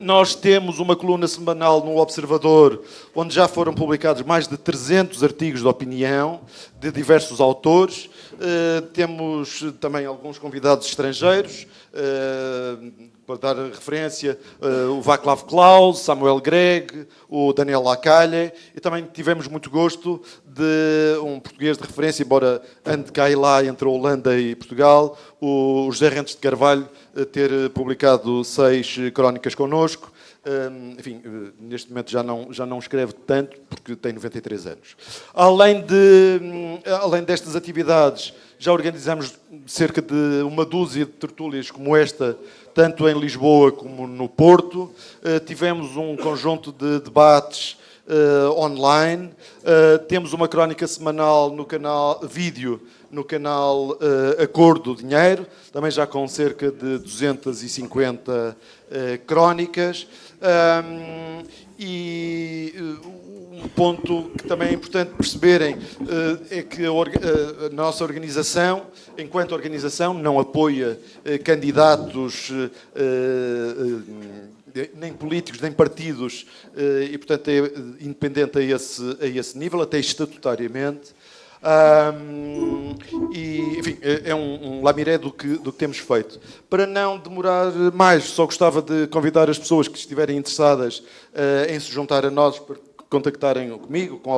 Nós temos uma coluna semanal no Observador, onde já foram publicados mais de 300 artigos de opinião de diversos autores. Temos também alguns convidados estrangeiros, para dar referência, o Václav Klaus, Samuel Greg, o Daniel Lacalle, e também tivemos muito gosto de um português de referência, embora ande cá e lá entre a Holanda e Portugal, o José Rentes de Carvalho, ter publicado 6 crónicas connosco. Enfim, neste momento já não escreve tanto, porque tem 93 anos. Além destas atividades, já organizamos cerca de uma dúzia de tertúlias como esta, tanto em Lisboa como no Porto. Tivemos um conjunto de debates online. Temos uma crónica semanal no canal vídeo, no canal A Cor do Dinheiro, também já com cerca de 250 crónicas. E um ponto que também é importante perceberem é que a nossa organização, enquanto organização, não apoia candidatos nem políticos, nem partidos, e, portanto, é independente a esse nível, até estatutariamente. E, enfim, é um lamiré do que temos feito. Para não demorar mais, só gostava de convidar as pessoas que estiverem interessadas em se juntar a nós, para contactarem comigo, com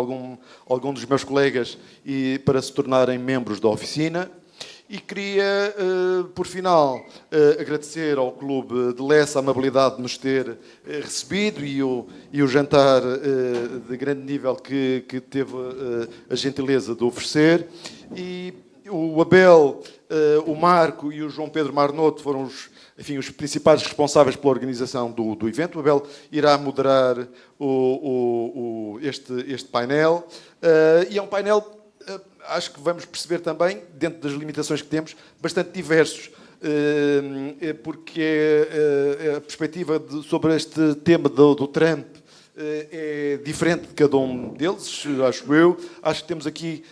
algum dos meus colegas, e para se tornarem membros da oficina. E queria, por final, agradecer ao Clube de Lessa a amabilidade de nos ter recebido e o jantar de grande nível que teve a gentileza de oferecer. E o Abel, o Marco e o João Pedro Marnoto foram os principais responsáveis pela organização do evento. O Abel irá moderar este painel. E é um painel, acho que vamos perceber também, dentro das limitações que temos, bastante diversos, porque a perspectiva sobre este tema do Trump é diferente de cada um deles, acho eu. Acho que temos aqui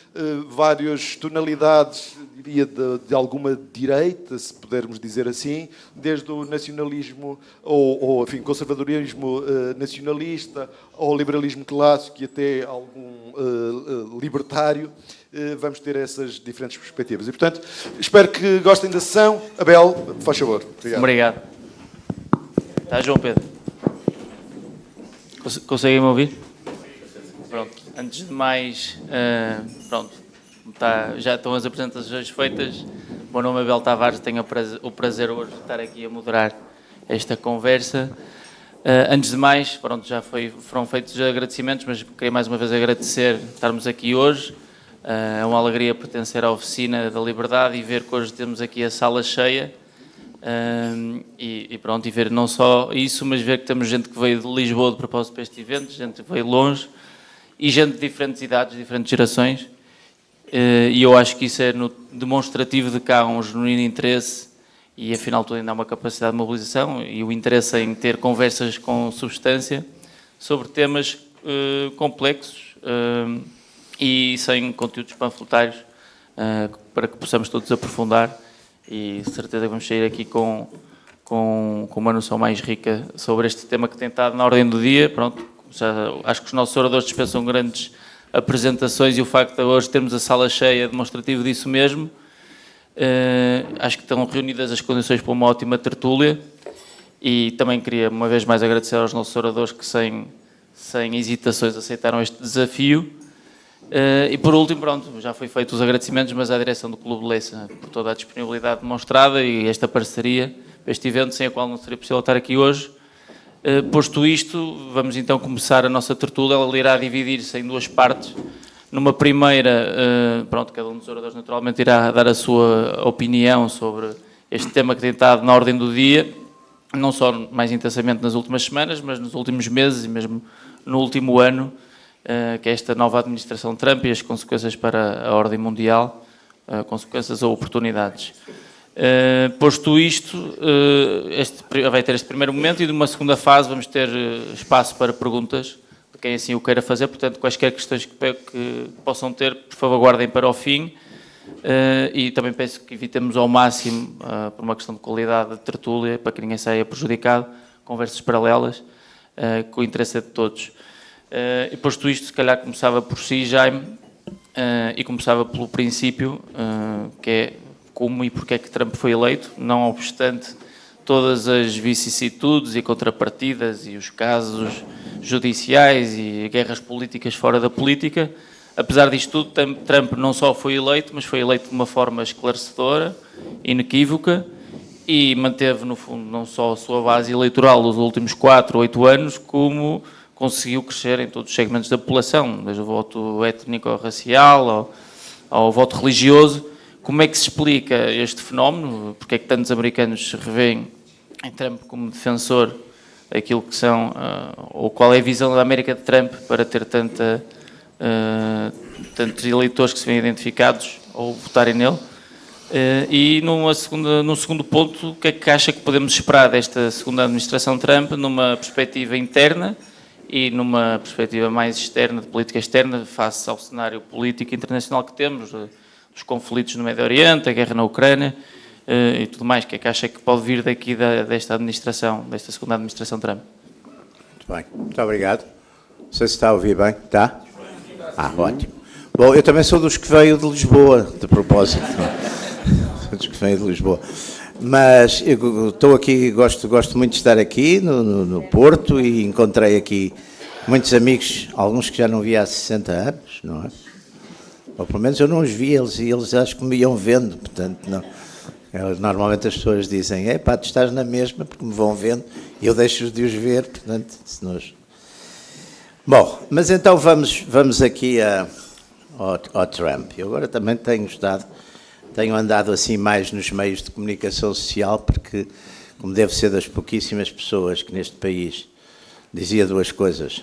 várias tonalidades, diria, de alguma direita, se pudermos dizer assim, desde o nacionalismo ou enfim, conservadorismo nacionalista, ao liberalismo clássico e até algum libertário. Vamos ter essas diferentes perspectivas. E, portanto, espero que gostem da sessão. Abel, faz favor. Obrigado. Está, João Pedro? Conseguem-me ouvir? Pronto. Antes de mais, já estão as apresentações feitas. O meu nome é Abel Tavares, tenho o prazer hoje de estar aqui a moderar esta conversa. Antes de mais, já foram feitos agradecimentos, mas queria mais uma vez agradecer estarmos aqui hoje. É uma alegria pertencer à Oficina da Liberdade e ver que hoje temos aqui a sala cheia. E ver não só isso, mas ver que temos gente que veio de Lisboa de propósito para este evento, gente que veio longe e gente de diferentes idades, diferentes gerações. E eu acho que isso é demonstrativo de que há um genuíno interesse e, afinal, tudo ainda há uma capacidade de mobilização e o interesse em ter conversas com substância sobre temas complexos e sem conteúdos panfletários, para que possamos todos aprofundar. E de certeza que vamos sair aqui com uma noção mais rica sobre este tema que tem estado na ordem do dia. Acho que os nossos oradores dispensam grandes apresentações e o facto de hoje termos a sala cheia é demonstrativo disso mesmo. Acho que estão reunidas as condições para uma ótima tertúlia e também queria uma vez mais agradecer aos nossos oradores que sem hesitações aceitaram este desafio. E por último, já foi feito os agradecimentos, mas à direção do Clube de Lessa por toda a disponibilidade demonstrada e esta parceria, este evento, sem a qual não seria possível estar aqui hoje. Posto isto, vamos então começar a nossa tertúlia. Ela irá dividir-se em duas partes. Numa primeira, cada um dos oradores naturalmente irá dar a sua opinião sobre este tema que tem estado na ordem do dia, não só mais intensamente nas últimas semanas, mas nos últimos meses e mesmo no último ano, que é esta nova administração Trump e as consequências para a ordem mundial, consequências ou oportunidades. Posto isto, vai ter este primeiro momento e numa segunda fase vamos ter espaço para perguntas, para quem assim o queira fazer. Portanto, quaisquer questões que possam ter, por favor, guardem para o fim. E também peço que evitemos ao máximo, por uma questão de qualidade de tertúlia, para que ninguém saia prejudicado, conversas paralelas, que o interesse é de todos. E posto isto, se calhar começava por si, Jaime, e começava pelo princípio, que é como e porque é que Trump foi eleito, não obstante todas as vicissitudes e contrapartidas e os casos judiciais e guerras políticas fora da política. Apesar disto tudo, Trump não só foi eleito, mas foi eleito de uma forma esclarecedora, inequívoca, e manteve, no fundo, não só a sua base eleitoral nos últimos 4 ou 8 anos, como conseguiu crescer em todos os segmentos da população, desde o voto étnico-racial ao voto religioso. Como é que se explica este fenómeno? Porque é que tantos americanos se revêem em Trump como defensor daquilo que são, ou qual é a visão da América de Trump para ter tantos eleitores que se veem identificados ou votarem nele? E num segundo ponto, o que é que acha que podemos esperar desta segunda administração Trump numa perspectiva interna e numa perspectiva mais externa, de política externa, face ao cenário político internacional que temos, dos conflitos no Médio Oriente, a guerra na Ucrânia e tudo mais? O que é que acha que pode vir daqui desta administração, desta segunda administração Trump? Muito bem, muito obrigado. Não sei se está a ouvir bem. Está? Ótimo. Bom, eu também sou dos que veio de Lisboa, de propósito. Sou dos que veio de Lisboa. Mas eu estou aqui, gosto muito de estar aqui no Porto e encontrei aqui muitos amigos, alguns que já não via há 60 anos, não é? Ou pelo menos eu não os vi, eles acho que me iam vendo, portanto, não. Normalmente as pessoas dizem, tu estás na mesma, porque me vão vendo, e eu deixo de os ver, portanto, se nós... Bom, mas então vamos aqui ao Trump. Eu agora também tenho andado assim mais nos meios de comunicação social, porque, como devo ser das pouquíssimas pessoas que neste país dizia duas coisas,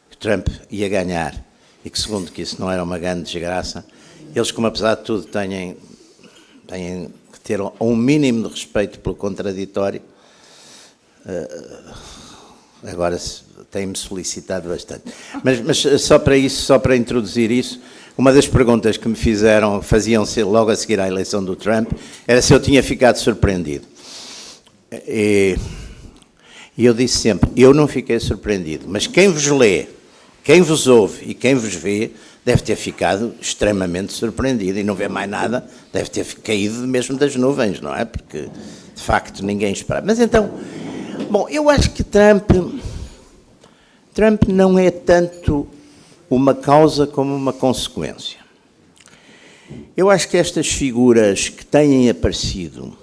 que Trump ia ganhar e que, segundo, que isso não era uma grande desgraça, eles, como apesar de tudo têm que ter um mínimo de respeito pelo contraditório, agora têm-me solicitado bastante. Mas só para introduzir isso, uma das perguntas que me faziam-se logo a seguir à eleição do Trump, era se eu tinha ficado surpreendido. E eu disse sempre, eu não fiquei surpreendido, mas quem vos lê, quem vos ouve e quem vos vê, deve ter ficado extremamente surpreendido e não vê mais nada, deve ter caído mesmo das nuvens, não é? Porque, de facto, ninguém esperava. Mas então, bom, eu acho que Trump não é tanto uma causa como uma consequência. Eu acho que estas figuras que têm aparecido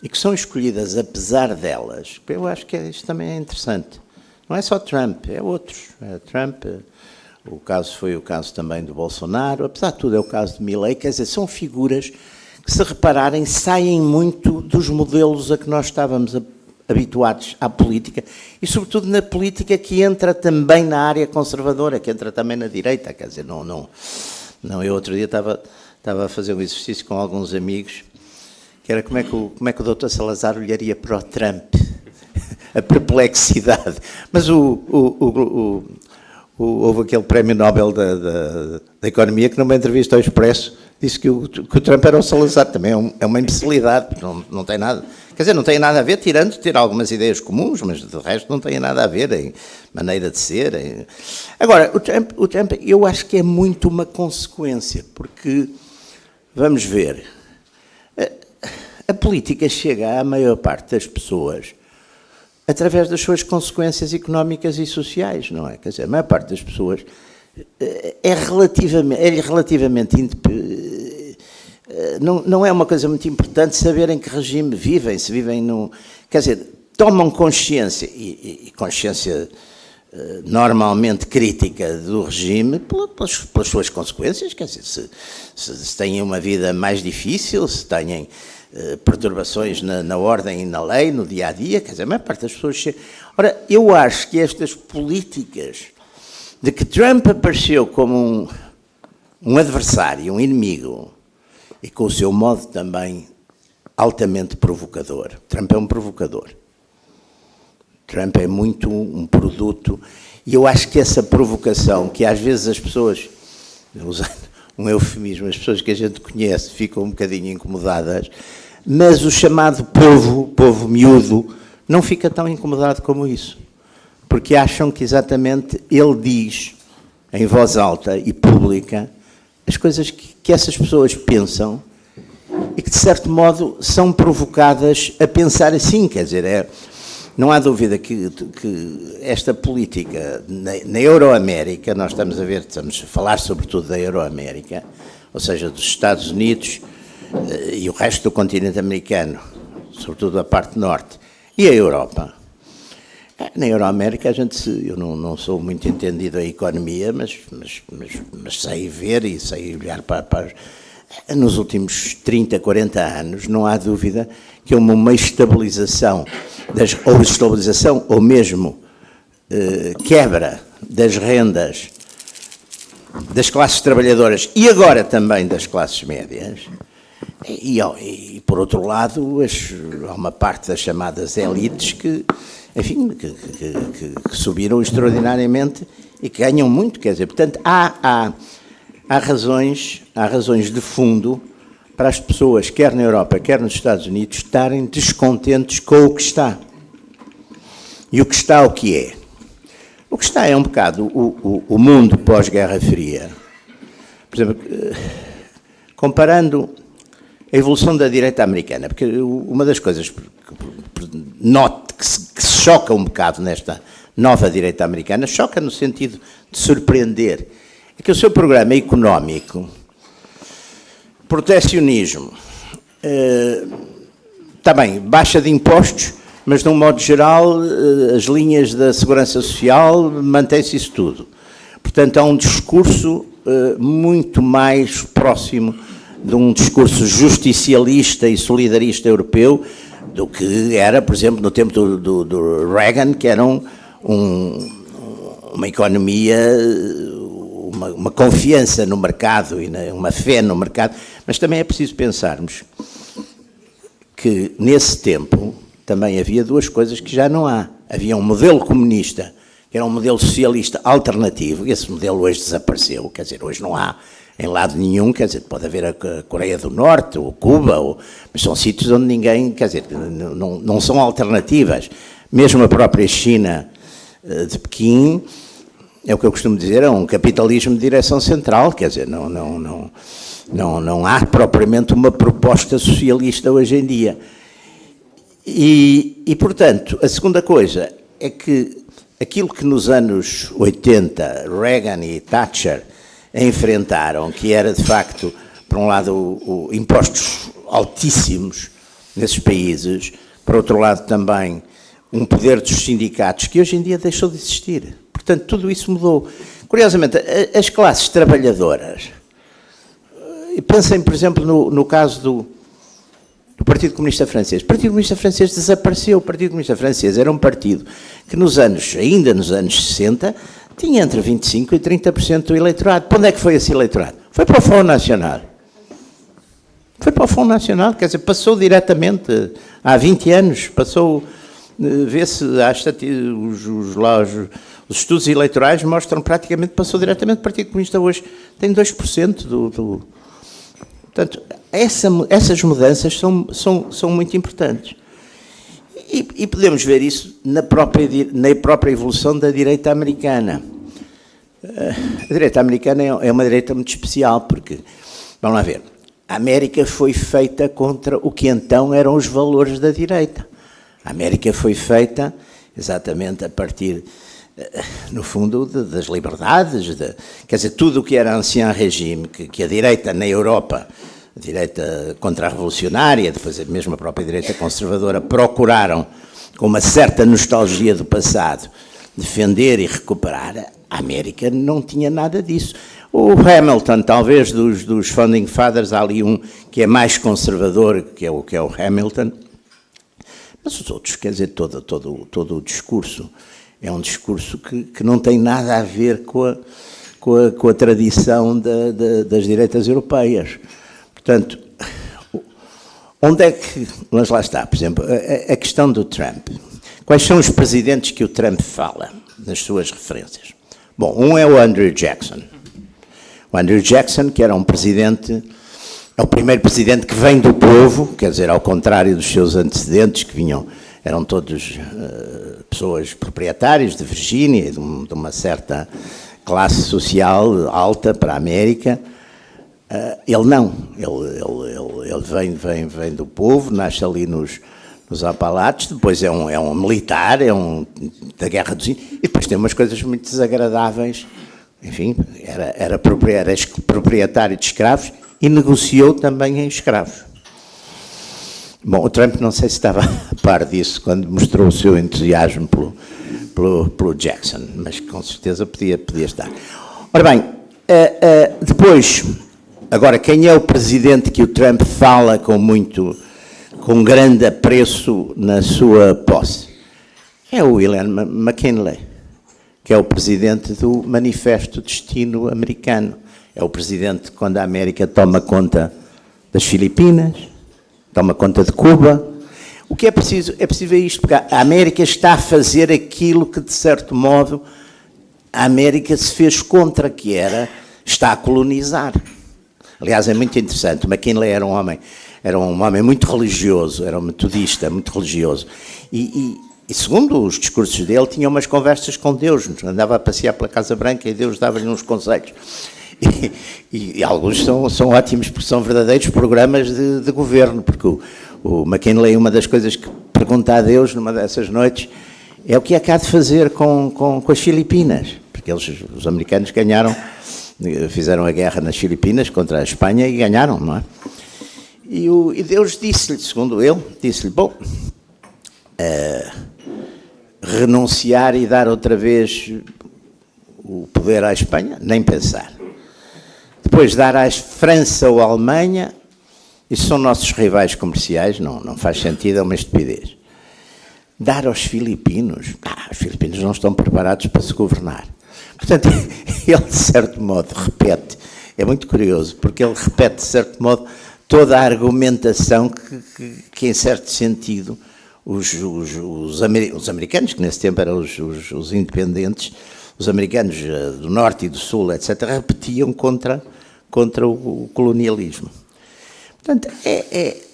e que são escolhidas apesar delas, eu acho que isto também é interessante. Não é só Trump, é outros. É Trump, foi o caso também do Bolsonaro, apesar de tudo é o caso de Milei, quer dizer, são figuras que, se repararem, saem muito dos modelos a que nós estávamos habituados à política e, sobretudo, na política que entra também na área conservadora, que entra também na direita, quer dizer, não, eu outro dia estava a fazer um exercício com alguns amigos, que era como é que o Dr. Salazar olharia para o Trump, a perplexidade, mas houve aquele prémio Nobel da Economia que, numa entrevista ao Expresso, disse que o Trump era o Salazar. Também é uma imbecilidade, não tem nada, quer dizer, não tem nada a ver, tirando de ter algumas ideias comuns, mas de resto não tem nada a ver em maneira de ser. Agora, o Trump eu acho que é muito uma consequência, porque, vamos ver, a política chega à maior parte das pessoas através das suas consequências económicas e sociais, não é? Quer dizer, a maior parte das pessoas é relativamente não é uma coisa muito importante saber em que regime vivem, se vivem num... Quer dizer, tomam consciência, e consciência normalmente crítica do regime pelas suas consequências, quer dizer, se têm uma vida mais difícil, se têm perturbações na ordem e na lei, no dia-a-dia, quer dizer, a maior parte das pessoas... Ora, eu acho que estas políticas de que Trump apareceu como um adversário, um inimigo, e com o seu modo também altamente provocador. Trump é um provocador. Trump é muito um produto, e eu acho que essa provocação, que às vezes as pessoas, usando um eufemismo, as pessoas que a gente conhece ficam um bocadinho incomodadas, mas o chamado povo miúdo, não fica tão incomodado como isso. Porque acham que exatamente ele diz, em voz alta e pública, as coisas que essas pessoas pensam e que, de certo modo, são provocadas a pensar assim. Quer dizer, não há dúvida que esta política na Euroamérica, nós estamos a falar sobretudo da Euroamérica, ou seja, dos Estados Unidos e o resto do continente americano, sobretudo a parte norte, e a Europa. Na Euroamérica, eu não sou muito entendido em economia, mas sei ver e sei olhar para nos últimos 30, 40 anos, não há dúvida que houve uma estabilização, ou mesmo quebra das rendas das classes trabalhadoras e agora também das classes médias. E por outro lado, há uma parte das chamadas elites que subiram extraordinariamente e que ganham muito, quer dizer, portanto, há razões de fundo para as pessoas, quer na Europa, quer nos Estados Unidos, estarem descontentes com o que está. E o que está, o que é? O que está é um bocado o mundo pós-Guerra Fria. Por exemplo, comparando a evolução da direita americana, porque uma das coisas que se choca um bocado nesta nova direita americana, choca no sentido de surpreender, é que o seu programa económico, protecionismo, também baixa de impostos, mas de um modo geral as linhas da segurança social, mantém-se isso tudo. Portanto, há um discurso muito mais próximo de um discurso justicialista e solidarista europeu do que era, por exemplo, no tempo do Reagan, que era uma economia, uma confiança no mercado e uma fé no mercado. Mas também é preciso pensarmos que, nesse tempo, também havia duas coisas que já não há. Havia um modelo comunista, que era um modelo socialista alternativo, e esse modelo hoje desapareceu, quer dizer, hoje não há em lado nenhum, quer dizer, pode haver a Coreia do Norte, ou Cuba, mas são sítios onde ninguém, quer dizer, não são alternativas. Mesmo a própria China de Pequim, é o que eu costumo dizer, é um capitalismo de direção central, quer dizer, não há propriamente uma proposta socialista hoje em dia. E, portanto, a segunda coisa é que aquilo que nos anos 80, Reagan e Thatcher enfrentaram, que era, de facto, por um lado, impostos altíssimos nesses países, por outro lado, também um poder dos sindicatos, que hoje em dia deixou de existir. Portanto, tudo isso mudou. Curiosamente, as classes trabalhadoras, e pensem, por exemplo, no caso do Partido Comunista Francês. O Partido Comunista Francês desapareceu. O Partido Comunista Francês era um partido que, ainda nos anos 60, tinha entre 25% e 30% do eleitorado. Para onde é que foi esse eleitorado? Foi para o Front National. Foi para o Front National, quer dizer, passou diretamente, há 20 anos, passou, vê-se, os estudos eleitorais mostram praticamente, passou diretamente. O Partido Comunista hoje tem 2% do... Portanto, essas mudanças são muito importantes. E podemos ver isso na própria evolução da direita americana. A direita americana é uma direita muito especial, porque, vamos lá ver, a América foi feita contra o que então eram os valores da direita. A América foi feita exatamente a partir, no fundo, das liberdades, quer dizer, tudo o que era ancien regime, que a direita na Europa, a direita contra-revolucionária, depois mesmo a própria direita conservadora, procuraram, com uma certa nostalgia do passado, defender e recuperar. A América não tinha nada disso. O Hamilton, talvez dos Founding Fathers, há ali um que é mais conservador, que é o Hamilton, mas os outros, quer dizer, todo o discurso é um discurso que não tem nada a ver com a tradição das direitas europeias. Portanto, onde é que... Mas lá está, por exemplo, a questão do Trump. Quais são os presidentes que o Trump fala nas suas referências? Bom, um é o Andrew Jackson. O Andrew Jackson, que era um presidente... É o primeiro presidente que vem do povo, quer dizer, ao contrário dos seus antecedentes, que vinham eram todos pessoas proprietárias de Virgínia, de uma certa classe social alta para a América. Ele não, ele vem do povo, nasce ali nos Apalaches, depois é um militar, da Guerra dos Índios, e depois tem umas coisas muito desagradáveis. Enfim, era proprietário de escravos e negociou também em escravos. Bom, o Trump não sei se estava a par disso quando mostrou o seu entusiasmo pelo Jackson, mas com certeza podia estar. Ora bem, depois, agora, quem é o presidente que o Trump fala com grande apreço na sua posse? É o William McKinley, que é o presidente do Manifesto Destino Americano. É o presidente quando a América toma conta das Filipinas, toma conta de Cuba. O que é preciso ver isto, porque a América está a fazer aquilo que, de certo modo, a América se fez contra, que está a colonizar. Aliás, é muito interessante, o McKinley era um homem muito religioso, era um metodista, muito religioso. E segundo os discursos dele, tinha umas conversas com Deus, andava a passear pela Casa Branca e Deus dava-lhe uns conselhos. E alguns são ótimos, porque são verdadeiros programas de governo, porque o McKinley, uma das coisas que pergunta a Deus numa dessas noites, é o que é que há de fazer com as Filipinas, porque os americanos fizeram a guerra nas Filipinas contra a Espanha e ganharam, não é? E Deus disse-lhe, segundo ele, bom, renunciar e dar outra vez o poder à Espanha, nem pensar. Depois dar à França ou à Alemanha, isso são nossos rivais comerciais, não faz sentido, é uma estupidez. Dar aos filipinos, os filipinos não estão preparados para se governar. Portanto, ele de certo modo repete, é muito curioso, porque ele repete de certo modo toda a argumentação que em certo sentido, os americanos, que nesse tempo eram os independentes, os americanos do Norte e do Sul, etc., repetiam contra o colonialismo. Portanto,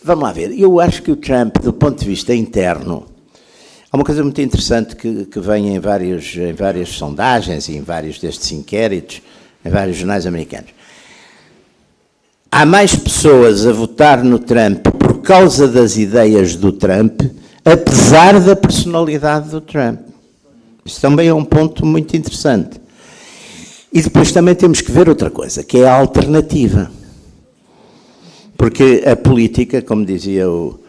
vamos lá ver, eu acho que o Trump, do ponto de vista interno, há uma coisa muito interessante que vem em várias sondagens e em vários destes inquéritos, em vários jornais americanos. Há mais pessoas a votar no Trump por causa das ideias do Trump, apesar da personalidade do Trump. Isso também é um ponto muito interessante. E depois também temos que ver outra coisa, que é a alternativa. Porque a política, como dizia o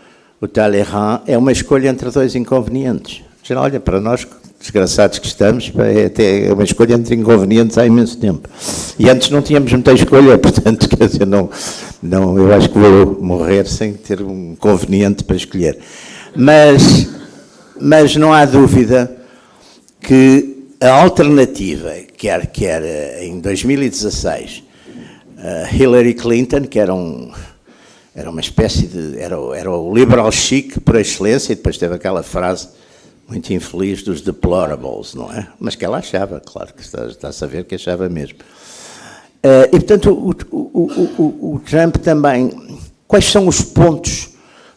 Talleyrand, é uma escolha entre dois inconvenientes. Olha, para nós, desgraçados que estamos, é uma escolha entre inconvenientes há imenso tempo. E antes não tínhamos muita escolha, portanto, quer dizer, não, eu acho que vou morrer sem ter um conveniente para escolher. Mas não há dúvida que a alternativa, quer em 2016, Hillary Clinton, que era uma espécie de... Era o liberal chic por excelência, e depois teve aquela frase muito infeliz dos deplorables, não é? Mas que ela achava, claro que está a saber que achava mesmo. E, portanto, o Trump também... Quais são os pontos?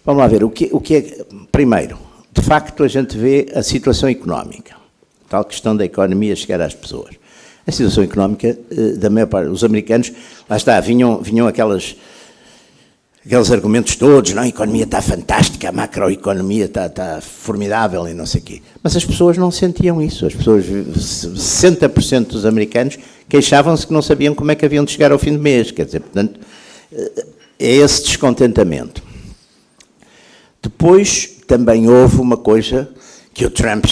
Vamos lá ver, o que é... Primeiro, de facto, a gente vê a situação económica. Tal questão da economia chegar às pessoas. A situação económica da maior parte dos americanos, lá está, vinham aqueles argumentos todos, não, a economia está fantástica, a macroeconomia está formidável e não sei o quê. Mas as pessoas não sentiam isso. As pessoas, 60% dos americanos queixavam-se que não sabiam como é que haviam de chegar ao fim do mês. Quer dizer, portanto, é esse descontentamento. Depois, também houve uma coisa que o Trump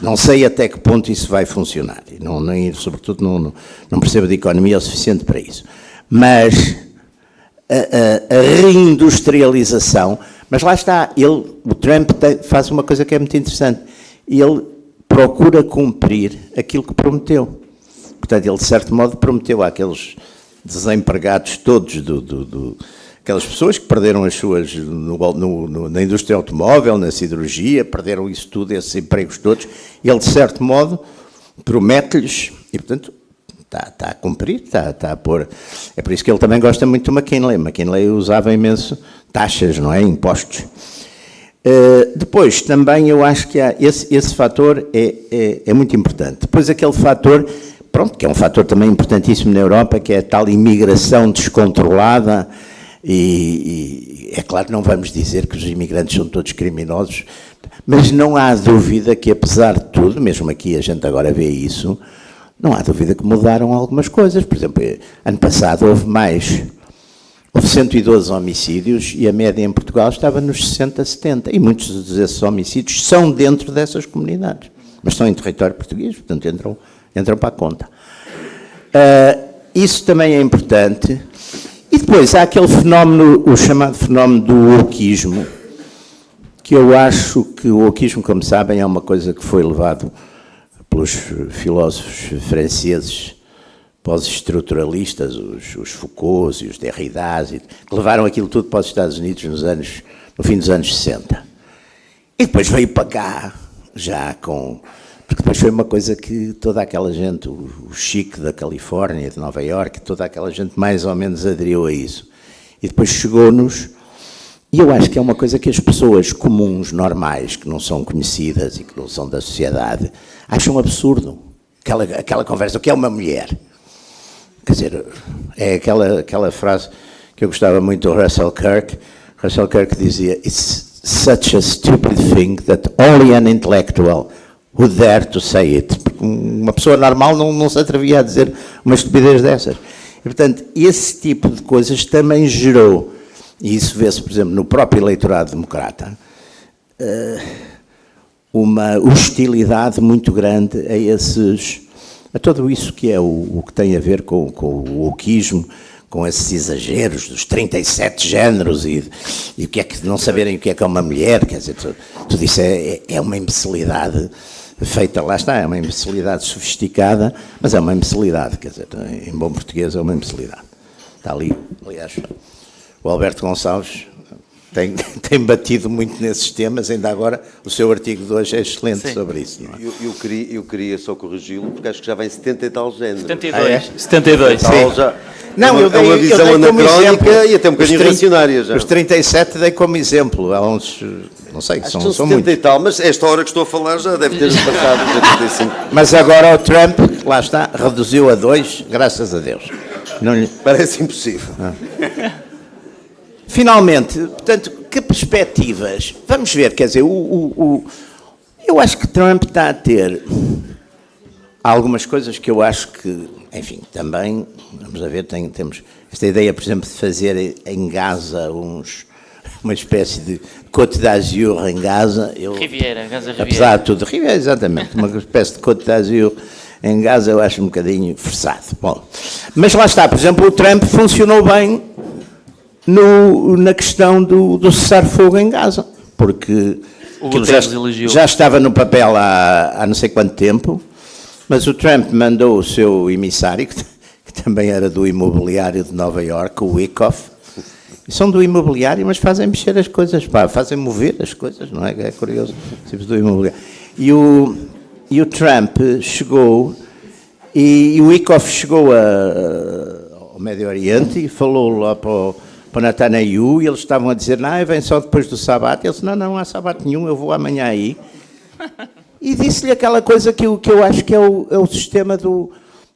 não sei até que ponto isso vai funcionar, e sobretudo não percebo de economia o suficiente para isso, mas a reindustrialização, mas lá está, o Trump faz uma coisa que é muito interessante, ele procura cumprir aquilo que prometeu. Portanto, ele de certo modo prometeu àqueles desempregados todos aquelas pessoas que perderam as suas na indústria automóvel, na siderurgia, perderam isso tudo, esses empregos todos, ele, de certo modo, promete-lhes, e, portanto, está a cumprir, está a pôr. É por isso que ele também gosta muito do McKinley. McKinley usava imenso taxas, não é? Impostos. Depois, também eu acho que há esse fator é muito importante. Depois aquele fator, pronto, que é um fator também importantíssimo na Europa, que é a tal imigração descontrolada, e é claro que não vamos dizer que os imigrantes são todos criminosos, mas não há dúvida que, apesar de tudo, mesmo aqui a gente agora vê isso, não há dúvida que mudaram algumas coisas. Por exemplo, ano passado houve 112 homicídios e a média em Portugal estava nos 60, 70. E muitos desses homicídios são dentro dessas comunidades. Mas estão em território português, portanto entram para a conta. Isso também é importante. E depois há aquele fenómeno, o chamado fenómeno do wokeismo, que eu acho que o wokeismo, como sabem, é uma coisa que foi levado pelos filósofos franceses pós-estruturalistas, os Foucaults e os Derridas, que levaram aquilo tudo para os Estados Unidos no fim dos anos 60. E depois veio para cá, porque depois foi uma coisa que toda aquela gente, o chique da Califórnia, de Nova Iorque, toda aquela gente mais ou menos aderiu a isso. E depois chegou-nos, e eu acho que é uma coisa que as pessoas comuns, normais, que não são conhecidas e que não são da sociedade, acham absurdo. Aquela conversa, o que é uma mulher? Quer dizer, é aquela frase que eu gostava muito do Russell Kirk. Russell Kirk dizia: "It's such a stupid thing that only an intellectual would dare to say it." Porque uma pessoa normal não se atrevia a dizer uma estupidez dessas. E, portanto, esse tipo de coisas também gerou, e isso vê-se, por exemplo, no próprio eleitorado democrata, uma hostilidade muito grande a tudo isso que é o que tem a ver com o wokeismo, com esses exageros dos 37 géneros e o que é que não saberem o que é uma mulher. Quer dizer, tudo isso é uma imbecilidade feita, lá está, é uma imbecilidade sofisticada, mas é uma imbecilidade, quer dizer, em bom português é uma imbecilidade. Está ali, aliás, o Alberto Gonçalves tem batido muito nesses temas, ainda agora o seu artigo de hoje é excelente. Sim. Sobre isso. Não é? Eu queria só corrigi-lo, porque acho que já vem 70 e tal géneros. 72. 72, sim. Já, não, é uma visão anacrónica e até um bocadinho reacionária já. Os 37 dei como exemplo, há uns, não sei, são 70 muitos. E tal, mas esta hora que estou a falar já deve ter passado os 85. Mas agora o Trump, lá está, reduziu a 2, graças a Deus. Não lhe... Parece impossível. Finalmente, portanto, que perspectivas? Vamos ver, quer dizer, eu acho que Trump está a ter algumas coisas que eu acho que, enfim, também, vamos a ver, temos esta ideia, por exemplo, de fazer em Gaza uma espécie de Côte d'Azur em Gaza. Riviera, Gaza Riviera. Apesar de tudo, Riviera, exatamente, uma espécie de Côte d'Azur em Gaza eu acho um bocadinho forçado. Bom, mas lá está, por exemplo, o Trump funcionou bem na questão do cessar-fogo em Gaza, porque já estava no papel há não sei quanto tempo, mas o Trump mandou o seu emissário, que também era do imobiliário de Nova Iorque, o Wyckoff, e são do imobiliário, mas fazem mexer as coisas, fazem mover as coisas, não é? É curioso, tipo do imobiliário. E o Trump chegou, e o Wyckoff chegou ao Médio Oriente e falou lá para Netanyahu, e eles estavam a dizer, vem só depois do sábado. Ele disse, não há sábado nenhum, eu vou amanhã aí. E disse-lhe aquela coisa que eu acho que é o sistema do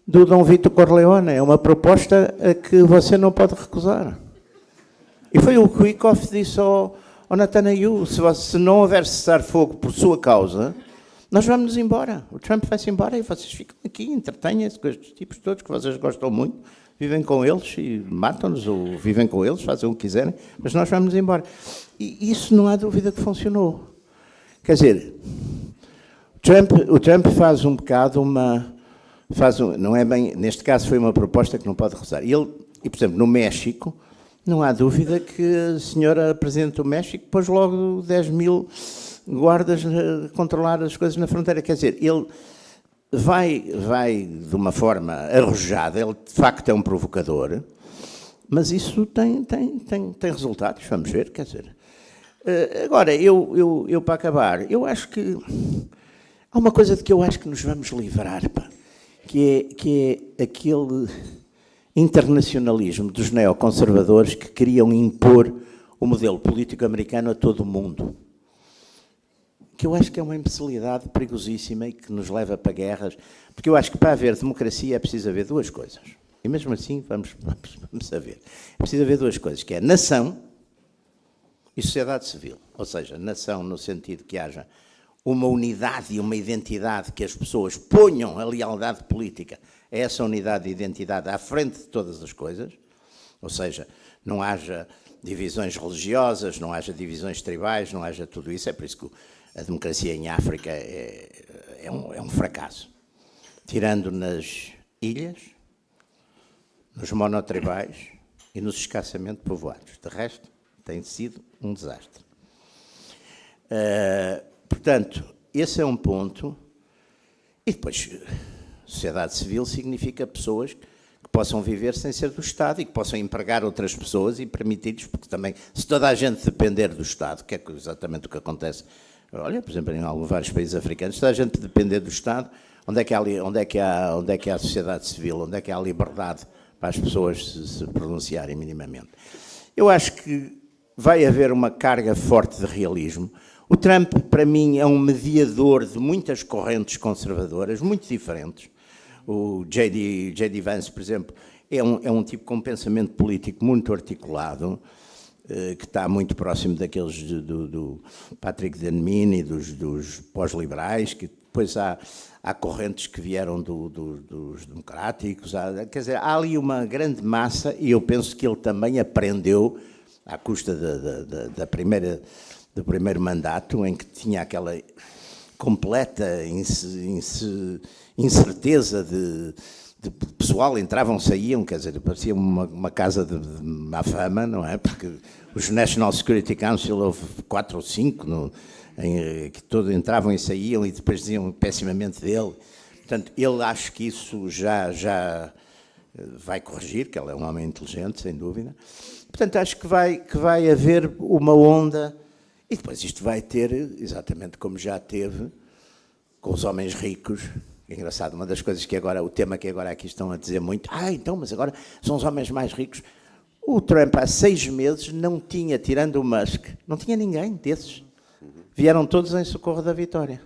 Dom Vito Corleone, é uma proposta a que você não pode recusar. E foi o que o Wyckoff disse ao Netanyahu, se não houver cessar-fogo por sua causa, nós vamos-nos embora. O Trump vai-se embora e vocês ficam aqui, entretenham-se com estes tipos todos que vocês gostam muito, vivem com eles e matam-nos, ou vivem com eles, fazem o que quiserem, mas nós vamos embora. E isso não há dúvida que funcionou. Quer dizer, o Trump faz um bocado não é bem, neste caso foi uma proposta que não pode recusar. E, por exemplo, no México, não há dúvida que a senhora Presidente do México pôs logo 10 mil guardas a controlar as coisas na fronteira. Quer dizer, ele vai de uma forma arrojada, ele de facto é um provocador, mas isso tem resultados, vamos ver, quer dizer. Agora, eu para acabar, eu acho que há uma coisa de que eu acho que nos vamos livrar, que é aquele internacionalismo dos neoconservadores que queriam impor o modelo político americano a todo o mundo. que eu acho que é uma imbecilidade perigosíssima e que nos leva para guerras, porque eu acho que para haver democracia é preciso haver duas coisas. E mesmo assim, vamos saber. É preciso haver duas coisas, que é nação e sociedade civil. Ou seja, nação no sentido que haja uma unidade e uma identidade, que as pessoas ponham a lealdade política a essa unidade e identidade à frente de todas as coisas. Ou seja, não haja divisões religiosas, não haja divisões tribais, não haja tudo isso. É por isso que a democracia em África é um fracasso. Tirando nas ilhas, nos monotribais e nos escassamente povoados. De resto, tem sido um desastre. Portanto, esse é um ponto. E depois, sociedade civil significa pessoas que possam viver sem ser do Estado e que possam empregar outras pessoas e permitir-lhes, porque também, se toda a gente depender do Estado, que é exatamente o que acontece, olha, por exemplo, em vários países africanos, se toda a gente depender do Estado, onde é que há a sociedade civil, onde é que há a liberdade para as pessoas se pronunciarem minimamente? Eu acho que vai haver uma carga forte de realismo. O Trump, para mim, é um mediador de muitas correntes conservadoras, muito diferentes. O J.D. Vance, por exemplo, é um tipo com um pensamento político muito articulado, que está muito próximo daqueles do Patrick Denman e dos pós-liberais, que depois há correntes que vieram dos democráticos. Quer dizer, há ali uma grande massa, e eu penso que ele também aprendeu, à custa do primeiro mandato, em que tinha aquela completa incerteza de pessoal, entravam, saíam, quer dizer, parecia uma casa de má fama, não é? Porque os National Security Council, houve 4 ou 5, que todos entravam e saíam e depois diziam pessimamente dele. Portanto, ele acho que isso já vai corrigir, que ele é um homem inteligente, sem dúvida. Portanto, acho que vai haver uma onda, e depois isto vai ter, exatamente como já teve, com os homens ricos. É engraçado, uma das coisas que agora, o tema que agora aqui estão a dizer muito, então, mas agora são os homens mais ricos. O Trump, há 6 meses, não tinha, tirando o Musk, não tinha ninguém desses. Vieram todos em socorro da vitória.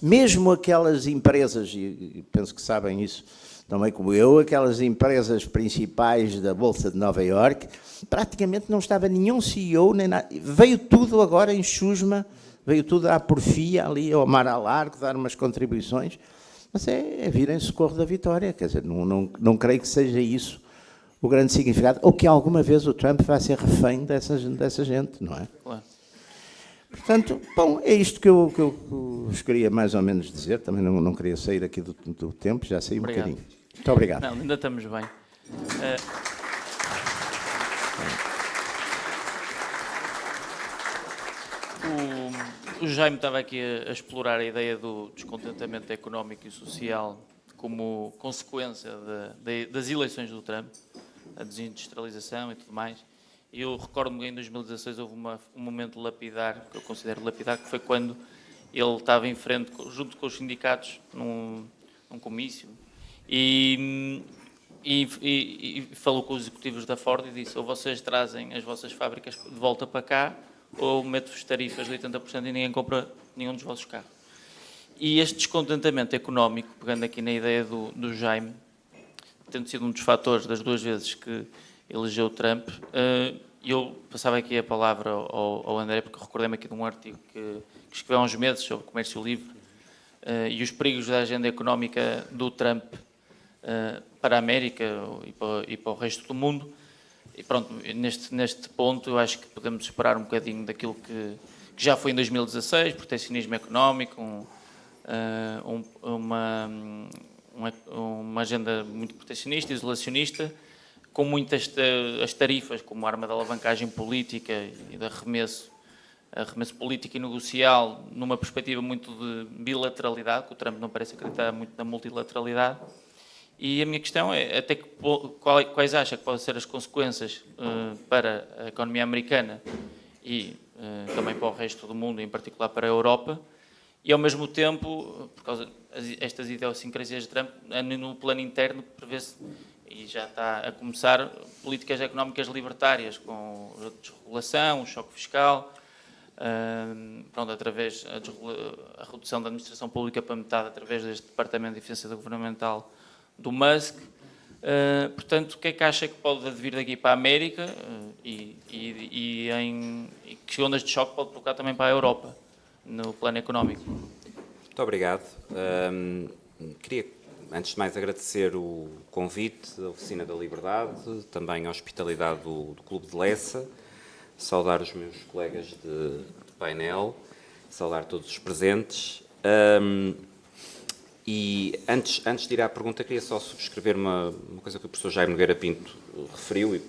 Mesmo aquelas empresas, e penso que sabem isso também como eu, aquelas empresas principais da Bolsa de Nova Iorque, praticamente não estava nenhum CEO, nem nada. Veio tudo agora em chusma, veio tudo à porfia, ali ao mar a largo, dar umas contribuições, mas é vir em socorro da vitória. Quer dizer, não creio que seja isso o grande significado, ou que alguma vez o Trump vai ser refém dessa gente, não é? Claro. Portanto, bom, é isto que eu vos queria mais ou menos dizer. Também não queria sair aqui do tempo, já saí um bocadinho. Muito obrigado. Não, ainda estamos bem. O Jaime estava aqui a explorar a ideia do descontentamento económico e social como consequência das eleições do Trump, a desindustrialização e tudo mais. E eu recordo-me que em 2016 houve um momento lapidar, que eu considero lapidar, que foi quando ele estava em frente, junto com os sindicatos, num comício, e falou com os executivos da Ford e disse: ou vocês trazem as vossas fábricas de volta para cá, ou meto-vos tarifas de 80% e ninguém compra nenhum dos vossos carros. E este descontentamento económico, pegando aqui na ideia do Jaime, tendo sido um dos fatores das 2 vezes que elegeu Trump, eu passava aqui a palavra ao André, porque recordei-me aqui de um artigo que escreveu há uns meses sobre comércio livre e os perigos da agenda económica do Trump para a América e para o resto do mundo. E pronto, neste ponto eu acho que podemos esperar um bocadinho daquilo que já foi em 2016, proteccionismo económico, uma agenda muito proteccionista, isolacionista, com muitas as tarifas como arma de alavancagem política e de arremesso político e negocial, numa perspectiva muito de bilateralidade, que o Trump não parece acreditar muito na multilateralidade. E a minha questão é até quais acha que podem ser as consequências para a economia americana e também para o resto do mundo, em particular para a Europa, e ao mesmo tempo, por causa destas idiosincrasias de Trump, no plano interno prevê-se, e já está a começar, políticas económicas libertárias, com a desregulação, o choque fiscal, pronto, através a redução da administração pública para metade através deste Departamento de Eficiência Governamental do Musk. Portanto, o que é que acha que pode vir daqui para a América e que ondas de choque pode provocar também para a Europa, no plano económico? Muito obrigado. Queria, antes de mais, agradecer o convite da Oficina da Liberdade, também a hospitalidade do Clube de Lessa, saudar os meus colegas de painel, saudar todos os presentes. E antes de ir à pergunta, queria só subscrever uma coisa que o professor Jaime Nogueira Pinto referiu,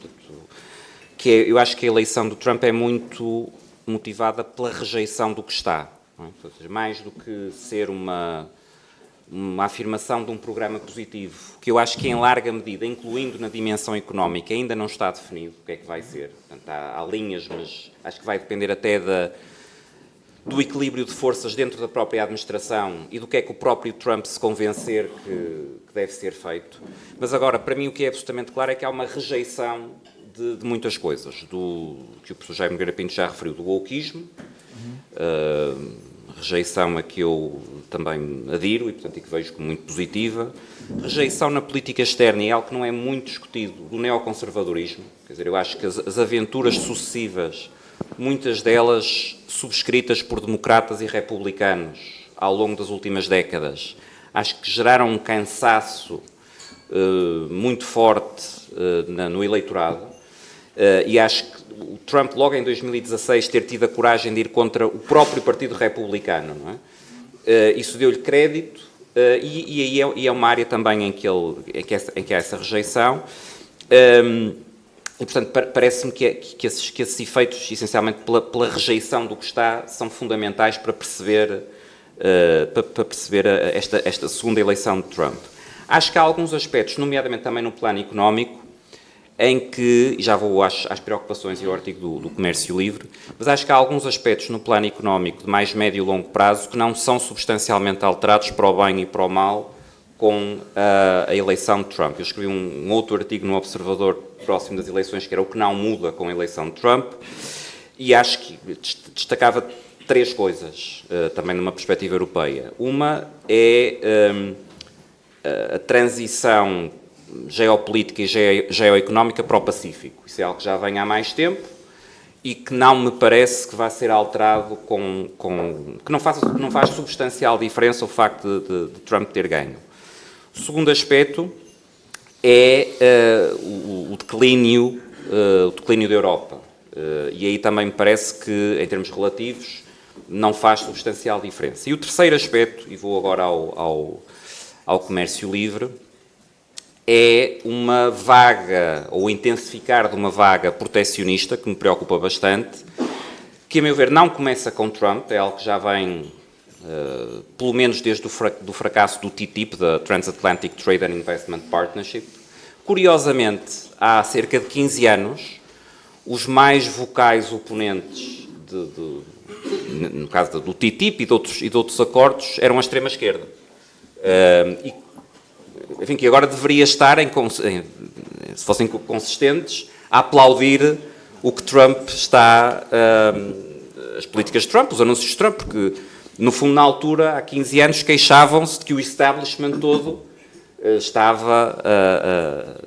que é, eu acho que a eleição do Trump é muito motivada pela rejeição do que está. Não é? Ou seja, mais do que ser uma afirmação de um programa positivo, que eu acho que em larga medida, incluindo na dimensão económica, ainda não está definido o que é que vai ser. Portanto, há linhas, mas acho que vai depender até do equilíbrio de forças dentro da própria administração e do que é que o próprio Trump se convencer que deve ser feito. Mas agora, para mim, o que é absolutamente claro é que há uma rejeição de muitas coisas, que o professor Jaime Nogueira Pinto já referiu, do wokeismo, rejeição a que eu também adiro e, portanto, e que vejo como muito positiva, rejeição na política externa, e é algo que não é muito discutido, do neoconservadorismo. Quer dizer, eu acho que as aventuras sucessivas, muitas delas subscritas por democratas e republicanos ao longo das últimas décadas, acho que geraram um cansaço muito forte no eleitorado, e acho que o Trump, logo em 2016, ter tido a coragem de ir contra o próprio Partido Republicano, não é? Isso deu-lhe crédito, e é uma área também em que há essa rejeição. E, portanto, parece-me que esses efeitos, essencialmente pela rejeição do que está, são fundamentais para perceber esta segunda eleição de Trump. Acho que há alguns aspectos, nomeadamente também no plano económico, em que, e já vou às preocupações e ao artigo do comércio livre, mas acho que há alguns aspectos no plano económico de mais médio e longo prazo que não são substancialmente alterados para o bem e para o mal com a eleição de Trump. Eu escrevi um outro artigo no Observador próximo das eleições, que era o que não muda com a eleição de Trump, e acho que destacava três coisas, também numa perspectiva europeia. Uma é a transição geopolítica e geoeconómica para o Pacífico. Isso é algo que já vem há mais tempo e que não me parece que vai ser alterado que não faz substancial diferença o facto de Trump ter ganho. O segundo aspecto é o declínio da Europa. E aí também me parece que, em termos relativos, não faz substancial diferença. E o terceiro aspecto, e vou agora ao comércio livre, é uma vaga, ou intensificar de uma vaga proteccionista, que me preocupa bastante, que, a meu ver, não começa com Trump, é algo que já vem, pelo menos desde o fracasso do TTIP, da Transatlantic Trade and Investment Partnership. Curiosamente, há cerca de 15 anos, os mais vocais oponentes, no caso do TTIP e de outros acordos, eram a extrema-esquerda. Enfim, que agora deveria estar, se fossem consistentes, a aplaudir o que Trump está, as políticas de Trump, os anúncios de Trump, porque, no fundo, na altura, há 15 anos, queixavam-se de que o establishment todo estava,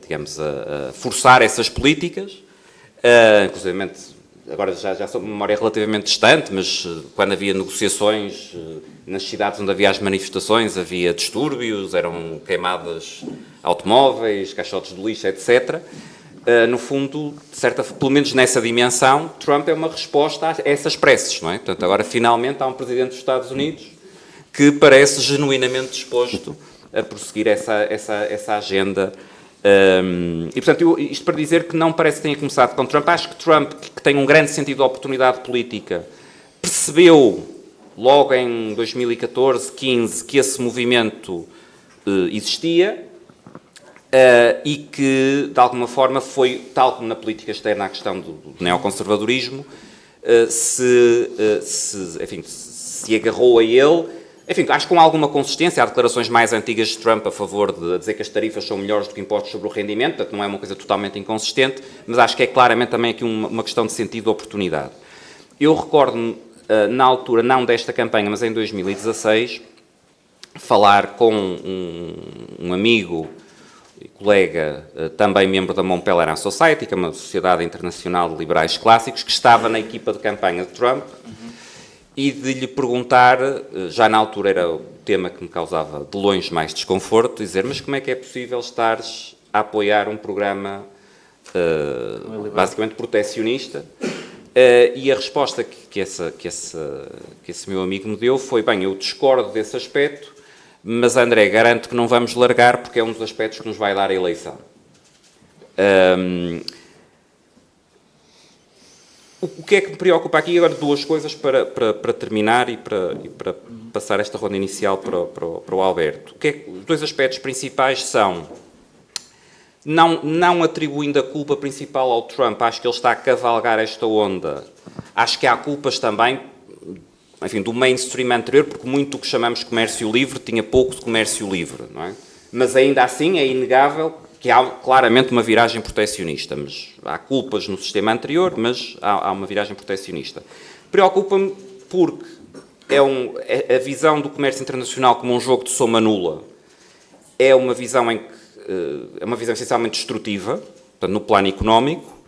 digamos, a forçar essas políticas, inclusive, agora já sou de memória relativamente distante, mas quando havia negociações nas cidades onde havia as manifestações, havia distúrbios, eram queimadas automóveis, caixotes de lixo, etc. No fundo, pelo menos nessa dimensão, Trump é uma resposta a essas preces, não é? Portanto, agora finalmente há um presidente dos Estados Unidos que parece genuinamente disposto a prosseguir essa agenda. E, portanto, isto para dizer que não parece que tenha começado com Trump. Acho que Trump, que tem um grande sentido de oportunidade política, percebeu logo em 2014, 15, que esse movimento existia e que, de alguma forma, foi, tal como na política externa, a questão do neoconservadorismo, se agarrou a ele. Enfim, acho que com alguma consistência. Há declarações mais antigas de Trump a favor de dizer que as tarifas são melhores do que impostos sobre o rendimento, portanto não é uma coisa totalmente inconsistente, mas acho que é claramente também aqui uma questão de sentido de oportunidade. Eu recordo-me, na altura, não desta campanha, mas em 2016, falar com um amigo e colega, também membro da Mont Pelerin Society, que é uma sociedade internacional de liberais clássicos, que estava na equipa de campanha de Trump, e de lhe perguntar, já na altura era o tema que me causava de longe mais desconforto, dizer, mas como é que é possível estares a apoiar um programa basicamente protecionista? E a resposta que esse meu amigo me deu foi, bem, eu discordo desse aspecto, mas André, garanto que não vamos largar porque é um dos aspectos que nos vai dar a eleição. O que é que me preocupa aqui? Agora, duas coisas para terminar e para passar esta ronda inicial para o Alberto. Os dois aspectos principais são, não atribuindo a culpa principal ao Trump, acho que ele está a cavalgar esta onda. Acho que há culpas também, enfim, do mainstream anterior, porque muito do que chamamos de comércio livre tinha pouco de comércio livre, não é? Mas ainda assim é inegável que há claramente uma viragem protecionista, mas há culpas no sistema anterior, mas há uma viragem protecionista. Preocupa-me porque a visão do comércio internacional como um jogo de soma nula é uma visão essencialmente destrutiva, portanto, no plano económico,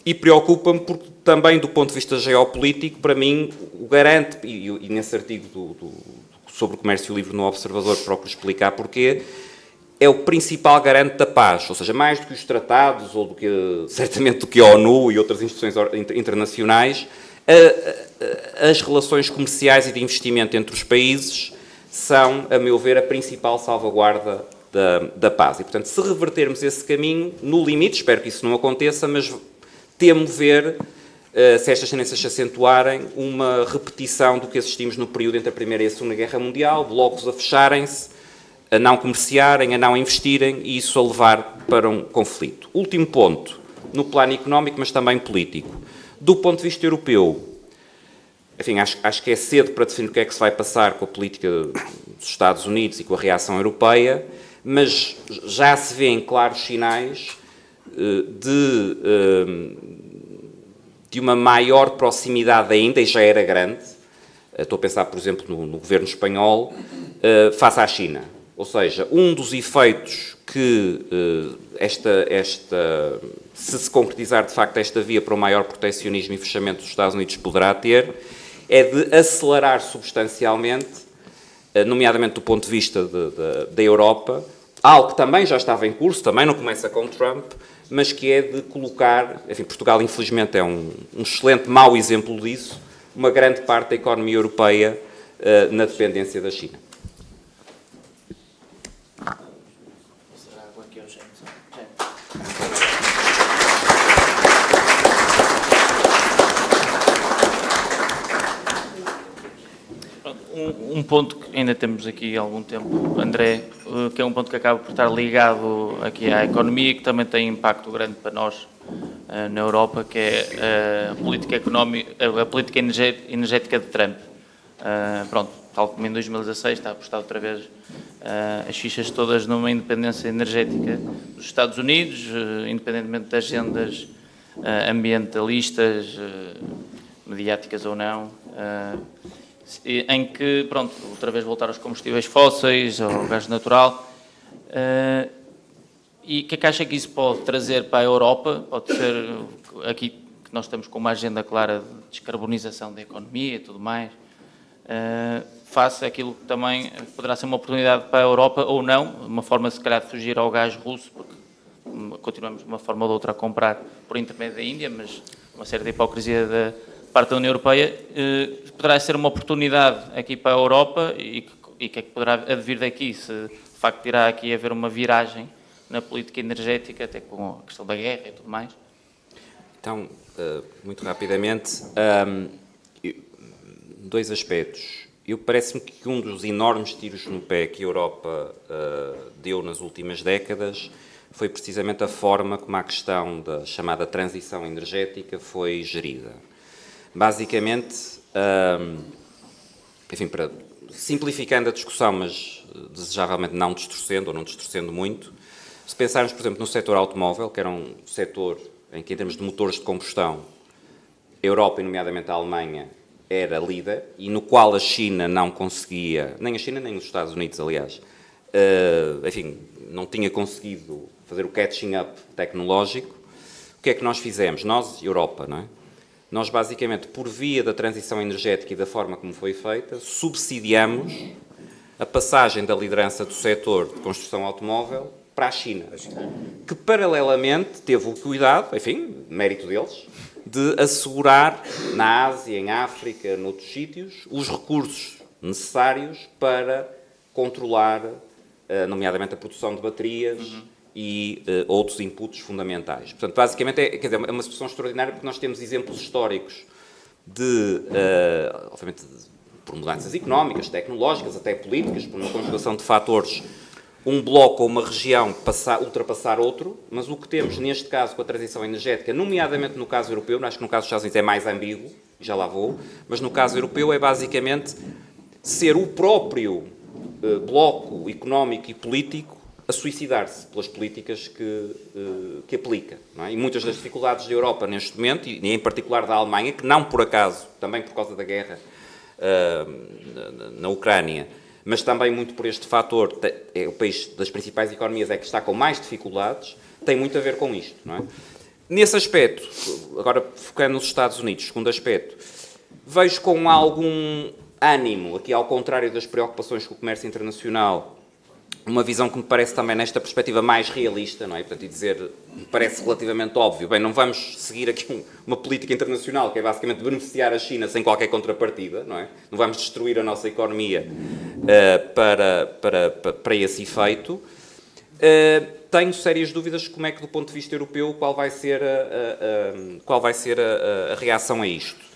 e preocupa-me porque também do ponto de vista geopolítico, para mim, o garante, e nesse artigo sobre o comércio livre no Observador procuro explicar porquê, é o principal garante da paz, ou seja, mais do que os tratados, ou certamente do que a ONU e outras instituições internacionais, as relações comerciais e de investimento entre os países são, a meu ver, a principal salvaguarda da paz. E, portanto, se revertermos esse caminho, no limite, espero que isso não aconteça, mas temo ver, se estas tendências se acentuarem, uma repetição do que assistimos no período entre a Primeira e a Segunda Guerra Mundial, blocos a fecharem-se, a não comerciarem, a não investirem, e isso a levar para um conflito. Último ponto, no plano económico, mas também político. Do ponto de vista europeu, enfim, acho que é cedo para definir o que é que se vai passar com a política dos Estados Unidos e com a reação europeia, mas já se vêem claros sinais de uma maior proximidade ainda, e já era grande, estou a pensar, por exemplo, no governo espanhol, face à China. Ou seja, um dos efeitos que se concretizar de facto esta via para o maior protecionismo e fechamento dos Estados Unidos poderá ter, é de acelerar substancialmente, nomeadamente do ponto de vista da Europa, algo que também já estava em curso, também não começa com Trump, mas que é de colocar, enfim, Portugal infelizmente é um excelente mau exemplo disso, uma grande parte da economia europeia na dependência da China. Um ponto que ainda temos aqui há algum tempo, André, que é um ponto que acaba por estar ligado aqui à economia e que também tem impacto grande para nós na Europa, que é a política económica, a política energética de Trump. Pronto, tal como em 2016 está apostado outra vez as fichas todas numa independência energética dos Estados Unidos, independentemente das agendas ambientalistas, mediáticas ou não, em que, pronto, outra vez voltar aos combustíveis fósseis, ao gás natural. E o que é que acha que isso pode trazer para a Europa? Pode ser aqui que nós estamos com uma agenda clara de descarbonização da economia e tudo mais, face àquilo que também poderá ser uma oportunidade para a Europa ou não, uma forma se calhar de fugir ao gás russo, porque continuamos de uma forma ou de outra a comprar por intermédio da Índia, mas uma certa hipocrisia da parte da União Europeia, poderá ser uma oportunidade aqui para a Europa e que é que poderá advir daqui, se de facto irá aqui haver uma viragem na política energética, até com a questão da guerra e tudo mais? Então, muito rapidamente, dois aspectos. Parece-me que um dos enormes tiros no pé que a Europa deu nas últimas décadas foi precisamente a forma como a questão da chamada transição energética foi gerida. Basicamente, enfim, simplificando a discussão, mas desejavelmente não distorcendo ou não distorcendo muito, se pensarmos, por exemplo, no setor automóvel, que era um setor em que, em termos de motores de combustão, a Europa, e nomeadamente a Alemanha, era líder e no qual a China não conseguia, nem a China nem os Estados Unidos, aliás, enfim, não tinha conseguido fazer o catching up tecnológico. O que é que nós fizemos? Nós, Europa, não é? Nós, basicamente, por via da transição energética e da forma como foi feita, subsidiamos a passagem da liderança do setor de construção automóvel para a China, que, paralelamente, teve o cuidado, enfim, mérito deles, de assegurar na Ásia, em África, noutros sítios, os recursos necessários para controlar, nomeadamente, a produção de baterias e outros inputs fundamentais. Portanto, basicamente, quer dizer, é uma situação extraordinária porque nós temos exemplos históricos de, obviamente, por mudanças económicas, tecnológicas, até políticas, por uma conjugação de fatores, um bloco ou uma região ultrapassar outro, mas o que temos neste caso com a transição energética, nomeadamente no caso europeu, acho que no caso dos Estados Unidos é mais ambíguo, já lá vou, mas no caso europeu é basicamente ser o próprio bloco económico e político a suicidar-se pelas políticas que aplica. Não é? E muitas das dificuldades da Europa neste momento, e em particular da Alemanha, que não por acaso, também por causa da guerra na Ucrânia, mas também muito por este fator, é o país das principais economias é que está com mais dificuldades, tem muito a ver com isto. Não é? Nesse aspecto, agora focando nos Estados Unidos, segundo aspecto, vejo com algum ânimo, aqui ao contrário das preocupações com o comércio internacional, uma visão que me parece também nesta perspectiva mais realista, não é? Portanto, e dizer, me parece relativamente óbvio, bem, não vamos seguir aqui uma política internacional que é basicamente beneficiar a China sem qualquer contrapartida, não é? Não vamos destruir a nossa economia para esse efeito. Tenho sérias dúvidas como é que, do ponto de vista europeu, qual vai ser a reação a isto.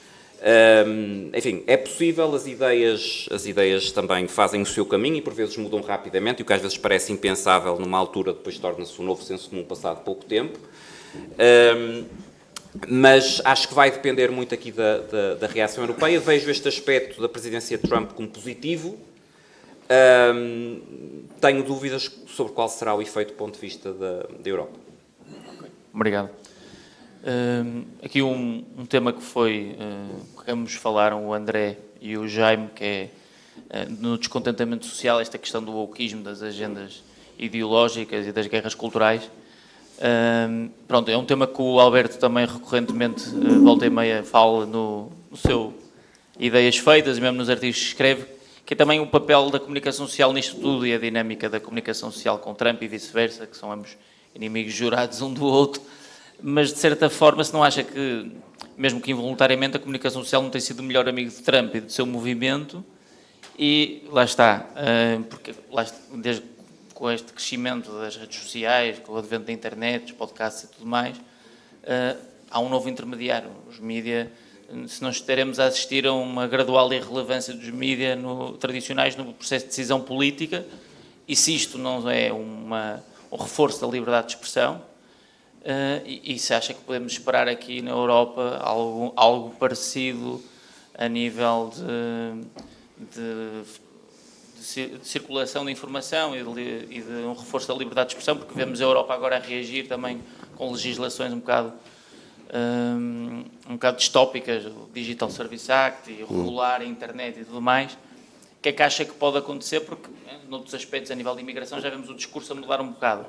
Enfim, é possível, as ideias também fazem o seu caminho e por vezes mudam rapidamente, e o que às vezes parece impensável numa altura depois torna-se um novo senso comum passado pouco tempo. Mas acho que vai depender muito aqui da reação europeia. Vejo este aspecto da presidência de Trump como positivo. Tenho dúvidas sobre qual será o efeito do ponto de vista da Europa. Obrigado. Aqui um tema que ambos falaram, o André e o Jaime, que é no descontentamento social, esta questão do wokeismo, das agendas ideológicas e das guerras culturais. Pronto, é um tema que o Alberto também recorrentemente, volta e meia, fala no seu Ideias Feitas, e mesmo nos artigos que escreve, que é também o papel da comunicação social nisto tudo e a dinâmica da comunicação social com Trump e vice-versa, que são ambos inimigos jurados um do outro. Mas, de certa forma, se não acha que, mesmo que involuntariamente, a comunicação social não tem sido o melhor amigo de Trump e do seu movimento, e lá está, porque desde com este crescimento das redes sociais, com o advento da internet, dos podcasts e tudo mais, há um novo intermediário. Os mídia, se não estaremos a assistir a uma gradual irrelevância dos mídia tradicionais no processo de decisão política, e se isto não é um reforço da liberdade de expressão, e se acha que podemos esperar aqui na Europa algo parecido a nível de circulação de informação e de um reforço da liberdade de expressão, porque vemos a Europa agora a reagir também com legislações um bocado distópicas, o Digital Service Act e regular a internet e tudo mais. O que é que acha que pode acontecer? Porque, noutros aspectos, a nível de imigração, já vemos o discurso a mudar um bocado.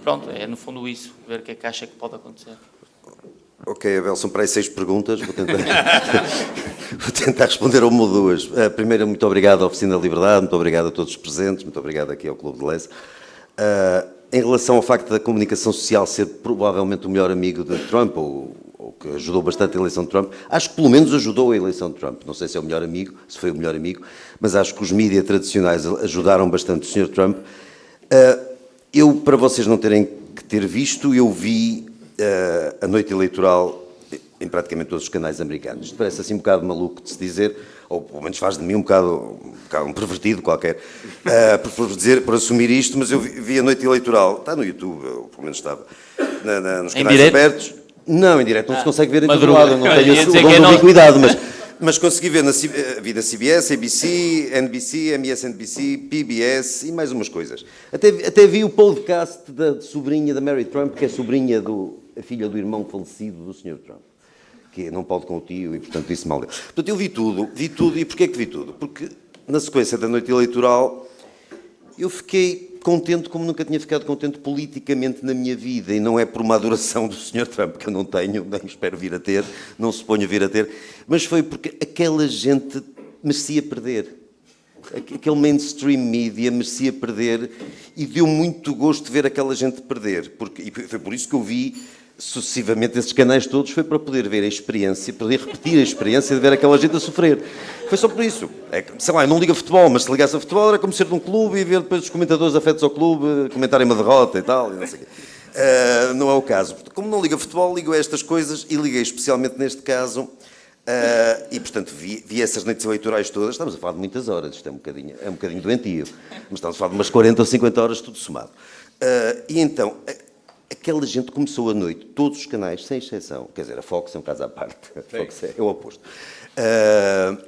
Pronto, é no fundo isso, ver o que é que acha que pode acontecer. Ok, Abel, são para aí 6 perguntas, vou tentar responder a uma ou duas. Primeiro, muito obrigado à Oficina da Liberdade, muito obrigado a todos os presentes, muito obrigado aqui ao Clube de Lesse. Em relação ao facto da comunicação social ser provavelmente o melhor amigo de Trump, ou que ajudou bastante a eleição de Trump, acho que pelo menos ajudou a eleição de Trump. Não sei se é o melhor amigo, se foi o melhor amigo, mas acho que os mídias tradicionais ajudaram bastante o Sr. Trump. Para vocês não terem que ter visto, eu vi a noite eleitoral em praticamente todos os canais americanos. Isto parece assim um bocado maluco de se dizer, ou pelo menos faz de mim um bocado um pervertido qualquer, por assumir isto, mas eu vi a noite eleitoral, está no YouTube, ou pelo menos estava, nos canais abertos. Não, em direto não se consegue ver em todo lado, não tenho esse dom de ubiquidade, mas consegui ver vi na CBS, ABC, NBC, MSNBC, PBS e mais umas coisas. Até vi o podcast da sobrinha da Mary Trump, que é a filha do irmão falecido do Sr. Trump. que é não pode com o tio, e portanto disse mal dele. Portanto, eu vi tudo, e porquê que vi tudo? Porque na sequência da noite eleitoral eu fiquei contente como nunca tinha ficado contente politicamente na minha vida, e não é por uma adoração do Sr. Trump, que eu não tenho, nem espero vir a ter, não suponho vir a ter, mas foi porque aquela gente merecia perder. Aquele mainstream media merecia perder, e deu muito gosto ver aquela gente perder, e foi por isso que eu vi sucessivamente esses canais todos, foi para poder ver a experiência, poder repetir a experiência de ver aquela gente a sofrer. Foi só por isso. Sei lá, eu não ligo a futebol, mas se ligasse a futebol era como ser de um clube e ver depois os comentadores afetos ao clube comentarem uma derrota e tal, e não sei o quê. Não é o caso. Como não ligo a futebol, ligo a estas coisas, e liguei especialmente neste caso. E, portanto, vi essas noites eleitorais todas. Estamos a falar de muitas horas, isto é um bocadinho doentio, mas estamos a falar de umas 40 ou 50 horas, tudo somado. E então, aquela gente começou a noite, todos os canais, sem exceção, quer dizer, a Fox é um caso à parte, a Fox é o oposto.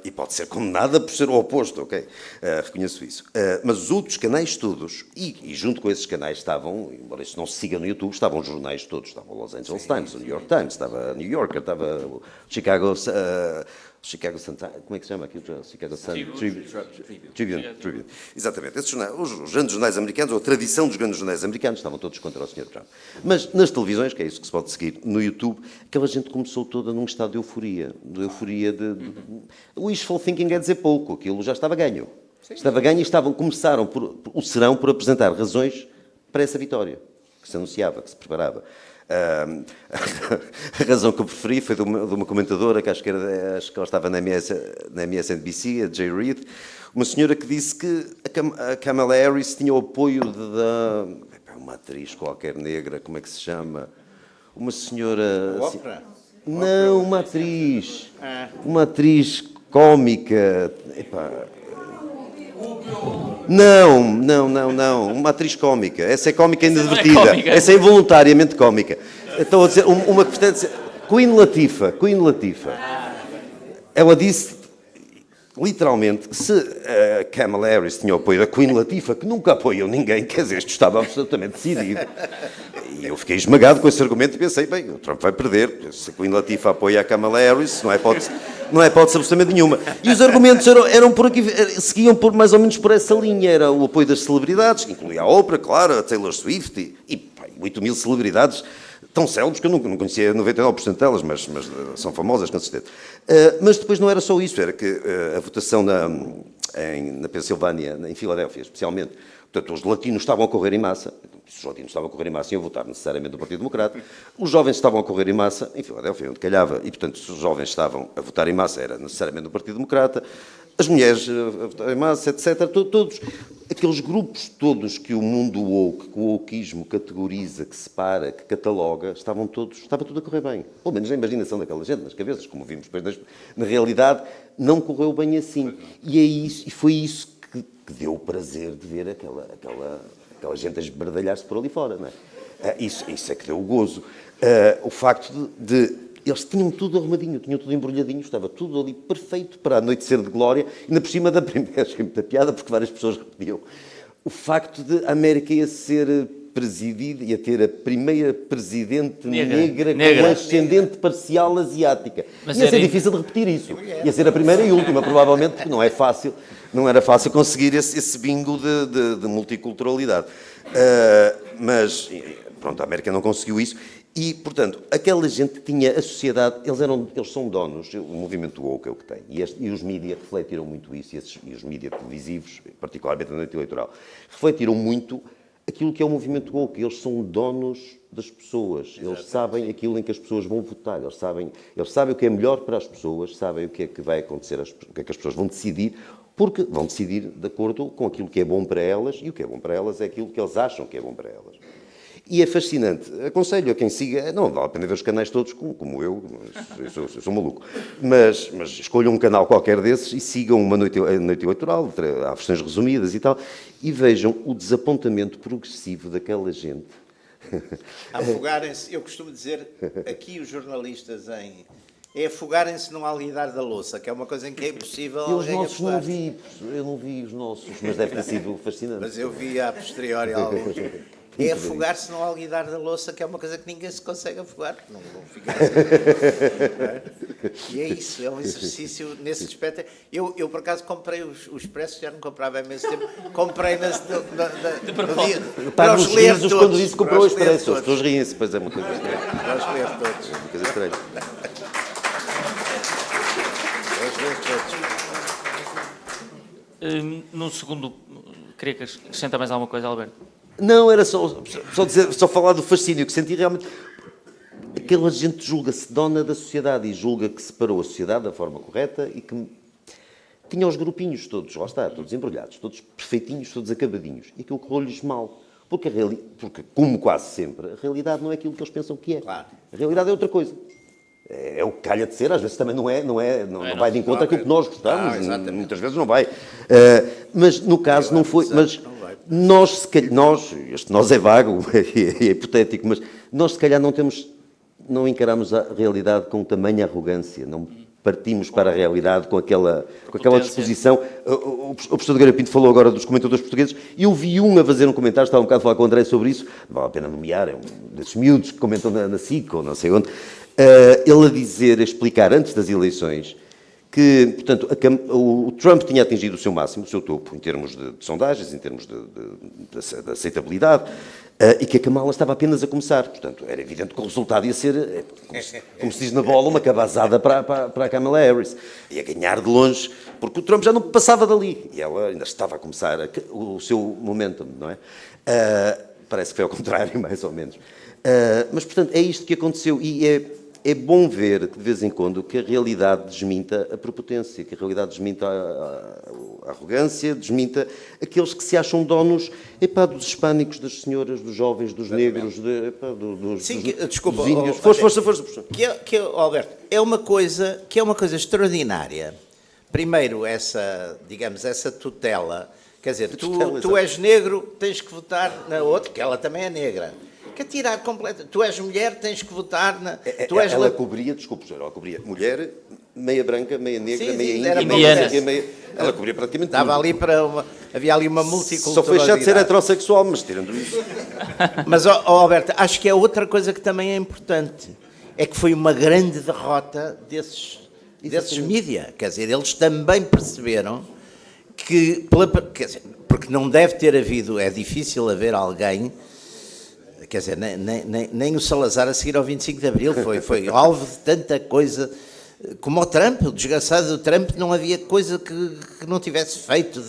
E pode ser condenada por ser o oposto, ok? Reconheço isso. Mas os outros canais todos, e junto com esses canais estavam, embora isso não se siga no YouTube, estavam os jornais todos, estava o Los Angeles Times, o New York Times, estava a New Yorker, estava o Chicago Sun, como é que se chama aquilo? Chicago Sun Tribune. Exatamente. Esses jornais, os grandes jornais americanos, ou a tradição dos grandes jornais americanos, estavam todos contra o Sr. Trump. Mas nas televisões, que é isso que se pode seguir, no YouTube, aquela gente começou toda num estado de euforia. O wishful thinking é dizer pouco, aquilo já estava ganho. Estava ganho e começaram o serão por apresentar razões para essa vitória, que se anunciava, que se preparava. A razão que eu preferi foi de uma comentadora, que acho que ela estava na MSNBC, a Jay Reid, uma senhora que disse que a Kamala Harris tinha o apoio uma atriz qualquer negra, como é que se chama? Uma senhora... Oprah? Não, uma atriz. Uma atriz cómica. Não. Uma atriz cómica. Essa é cómica ainda divertida. Essa é involuntariamente cómica. Estou a dizer, uma que pretende Queen Latifah. Ela disse, literalmente, que se a Kamala Harris tinha o apoio da Queen Latifah, que nunca apoiou ninguém, quer dizer, isto estava absolutamente decidido. E eu fiquei esmagado com esse argumento e pensei, bem, o Trump vai perder. Se a Queen Latifah apoia a Kamala Harris, não é hipótese absolutamente nenhuma. E os argumentos eram por aqui, seguiam mais ou menos por essa linha. Era o apoio das celebridades, que incluía a Oprah, claro, a Taylor Swift e 8.000 celebridades tão célebres que eu não conhecia 99% delas, mas são famosas, com certeza. Mas depois não era só isso, era que a votação na Pensilvânia, em Filadélfia especialmente, portanto, os latinos estavam a correr em massa. Se os latinos estavam a correr em massa, iam votar necessariamente no Partido Democrata. Os jovens estavam a correr em massa em Filadélfia, onde calhava, e, portanto, se os jovens estavam a votar em massa, era necessariamente no Partido Democrata. As mulheres a votar em massa, etc. Todos aqueles grupos todos que o mundo woke, que o wokeismo categoriza, que separa, que cataloga, estava tudo a correr bem. Pelo menos na imaginação daquela gente, nas cabeças, como vimos depois. Na realidade, não correu bem assim. E foi isso que deu o prazer de ver aquela gente a esbardalhar-se por ali fora, não é? Isso é que deu o gozo. O facto de eles tinham tudo arrumadinho, tinham tudo embrulhadinho, estava tudo ali perfeito para a noite ser de glória, e ainda por cima da primeira, achei muita piada, porque várias pessoas repetiam, o facto de a América ia ser presidida, ia ter a primeira presidente negra com ascendente parcial asiática. Mas ia ser difícil de repetir isso. Ia ser a primeira e última, provavelmente, porque não era fácil conseguir esse bingo de multiculturalidade. Mas, pronto, a América não conseguiu isso. E, portanto, aquela gente tinha a sociedade, eles são donos, o movimento woke é o que tem, e os mídias refletiram muito isso, e os mídias televisivos, particularmente na noite eleitoral, refletiram muito aquilo que é o movimento woke. Eles são donos das pessoas, eles sabem aquilo em que as pessoas vão votar, eles sabem o que é melhor para as pessoas, sabem o que é que vai acontecer, o que é que as pessoas vão decidir, porque vão decidir de acordo com aquilo que é bom para elas, e o que é bom para elas é aquilo que eles acham que é bom para elas. E é fascinante. Aconselho a quem siga, não vale a pena ver os canais todos como eu sou maluco, mas escolham um canal qualquer desses e sigam uma noite eleitoral, há versões resumidas e tal, e vejam o desapontamento progressivo daquela gente. Afogarem-se, eu costumo dizer, aqui os jornalistas afogarem-se no alguidar da louça, que é uma coisa em que é impossível alguém afogar-se. Eu não vi os nossos, mas deve ter sido fascinante. Mas eu vi a posteriori alguns. É afogar-se no alguidar da louça, que é uma coisa que ninguém se consegue afogar. Não fica assim. Não é? E é isso, é um exercício nesse aspecto. Eu por acaso, comprei os expressos, já não comprava há imenso tempo. Comprei no dia. Para os ler todos. Quando disse que comprou o expresso, as pessoas riem-se, pois é uma coisa estranha. Para os ler todos. Uma coisa estranha. Para os ler todos. No segundo, queria que acrescentar mais alguma coisa, Alberto. Não, era só falar do fascínio que senti realmente. Aquela gente julga-se dona da sociedade e julga que separou a sociedade da forma correta e que tinha os grupinhos todos, lá está, todos embrulhados, todos perfeitinhos, todos acabadinhos. E aquilo correu-lhes mal. Porque, como quase sempre, a realidade não é aquilo que eles pensam que é. Claro. A realidade é outra coisa. É o que calha de ser, às vezes também não vai de encontro àquilo que nós gostamos, muitas vezes não vai. Mas no caso não foi. Mas nós, se calhar, este nós é vago, é hipotético, mas nós se calhar não encaramos a realidade com tamanha arrogância, não partimos para a realidade com aquela disposição. O professor de Guerra Pinto falou agora dos comentadores portugueses, e eu vi a fazer um comentário, estava um bocado a falar com o André sobre isso, não vale a pena nomear, é um desses miúdos que comentam na SIC ou não sei onde, ele a explicar antes das eleições que, portanto, o Trump tinha atingido o seu máximo, o seu topo, em termos de sondagens, em termos de aceitabilidade, e que a Kamala estava apenas a começar. Portanto, era evidente que o resultado ia ser, como se diz na bola, uma cabazada para a Kamala Harris. Ia ganhar de longe, porque o Trump já não passava dali. E ela ainda estava a começar o seu momentum, não é? Parece que foi ao contrário, mais ou menos. Mas, portanto, é isto que aconteceu. E é bom ver, de vez em quando, que a realidade desminta a prepotência, que a realidade desminta a arrogância, desminta aqueles que se acham donos dos hispânicos, das senhoras, dos jovens, dos negros, dos índios. Força, professor. Alberto, é uma coisa extraordinária. Primeiro, essa tutela. Quer dizer, tu és negro, tens que votar na outra, que ela também é negra. Quer tirar completo. Tu és mulher, tens que votar na. Ela cobria, desculpe, ela cobria mulher, meia branca, meia negra, sim, meia índia, ela cobria praticamente tudo. Dava ali havia ali uma multiculturalidade. Só foi deixar de ser heterossexual, mas tirando isso. Mas, Alberto, acho que é outra coisa que também é importante. É que foi uma grande derrota desses mídia. Quer dizer, eles também perceberam que. Quer dizer, porque não deve ter havido. É difícil haver alguém. Quer dizer, nem o Salazar a seguir ao 25 de Abril foi alvo de tanta coisa como o Trump. O desgraçado do Trump, não havia coisa que não tivesse feito.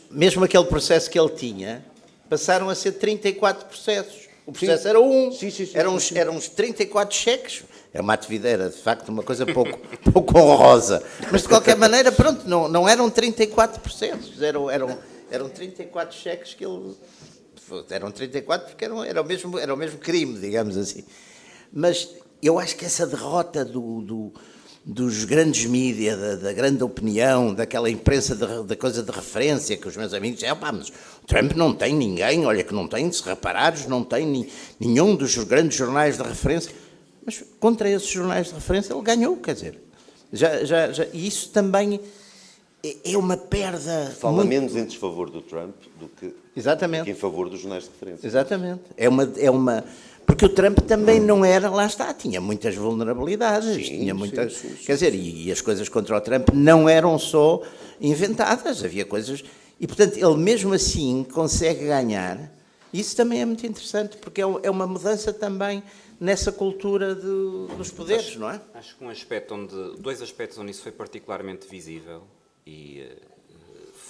Mesmo aquele processo que ele tinha, passaram a ser 34 processos. O processo era um. Eram uns 34 cheques. É uma atividade, era de facto uma coisa pouco honrosa. Mas de qualquer maneira, pronto, não eram 34 processos. Eram 34 cheques que ele... Eram 34 porque era o mesmo crime, digamos assim. Mas eu acho que essa derrota dos grandes mídias, da grande opinião, daquela imprensa da coisa de referência, que os meus amigos dizem, mas o Trump não tem ninguém, olha que não tem, se reparares, não tem nenhum dos grandes jornais de referência. Mas contra esses jornais de referência ele ganhou, quer dizer. E isso também... É uma perda. Fala menos em desfavor do Trump do que em favor dos jornais de referência. Exatamente. Porque o Trump também não era, lá está, tinha muitas vulnerabilidades. Quer dizer, e as coisas contra o Trump não eram só inventadas, havia coisas. E, portanto, ele mesmo assim consegue ganhar. Isso também é muito interessante, porque é uma mudança também nessa cultura dos poderes, não é? Acho que dois aspectos onde isso foi particularmente visível. E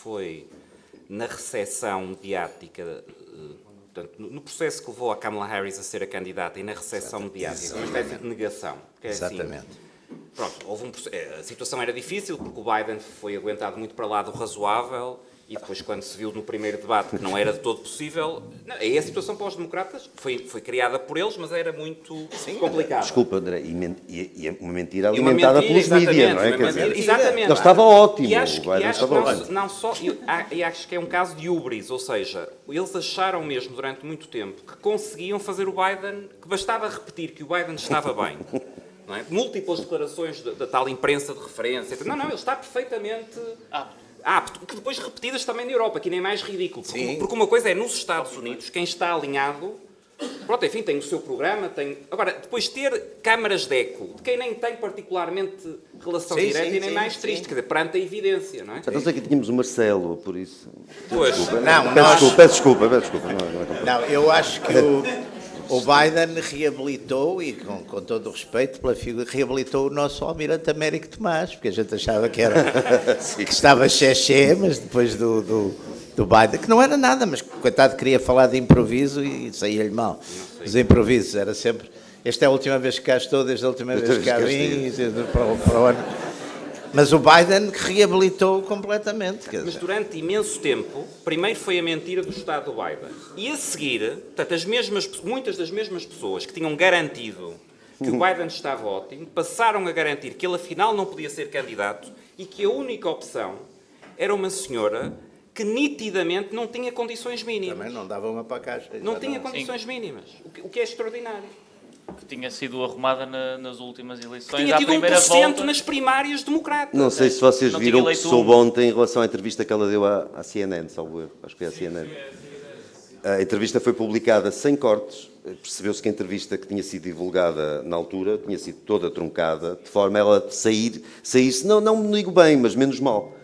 foi na recepção mediática, portanto, no processo que levou a Kamala Harris a ser a candidata e na recepção mediática, uma espécie de negação. Exatamente. Assim, pronto, a situação era difícil porque o Biden foi aguentado muito para lá do razoável e depois, quando se viu no primeiro debate que não era de todo possível, aí a situação para os democratas foi criada por eles, mas era muito complicada. Desculpa, André, e uma mentira alimentada pelos mídias, não é? Exatamente. Ele estava ótimo. E acho que é um caso de hubris, ou seja, eles acharam mesmo durante muito tempo que conseguiam fazer o Biden, que bastava repetir que o Biden estava bem. Não é? Múltiplas declarações da tal imprensa de referência. Não, ele está perfeitamente Que depois repetidas também na Europa, que nem é mais ridículo. Sim. Porque uma coisa é nos Estados Unidos, quem está alinhado, pronto, enfim, tem o seu programa, tem... Agora, depois ter câmaras de eco, de quem nem tem particularmente relação Sim, direta sim, e nem sim, mais sim. triste, quer dizer, perante a evidência, não é? Então aqui tínhamos o Marcelo, por isso. Pois. Não, Peço desculpa. Não é complicado. Não, eu acho que o Biden reabilitou, e com todo o respeito pela figura, reabilitou o nosso Almirante Américo Tomás, porque a gente achava que estava xexé, mas depois do Biden, que não era nada, mas coitado queria falar de improviso e saía-lhe mal. Os improvisos era sempre, esta é a última vez que cá estou, desde a última vez que cá vim, para o ano. Mas o Biden reabilitou completamente. Quer Mas dizer. durante imenso tempo, primeiro foi a mentira do Estado do Biden. E a seguir, portanto, muitas das mesmas pessoas que tinham garantido que o Biden estava ótimo, passaram a garantir que ele afinal não podia ser candidato e que a única opção era uma senhora que nitidamente não tinha condições mínimas. Também não dava uma para a caixa. Não tinha condições mínimas, o que é extraordinário. Que tinha sido arrumada nas últimas eleições. Tinha à tido primeira 1% volta. nas primárias democratas. Não sei se vocês Não viram o tinha que eleito soube ontem em relação à entrevista que ela deu à CNN, salvo erro. Acho que foi à CNN. A entrevista foi publicada sem cortes. Percebeu-se que a entrevista que tinha sido divulgada na altura tinha sido toda truncada, de forma a ela saísse, não me digo bem, mas menos mal.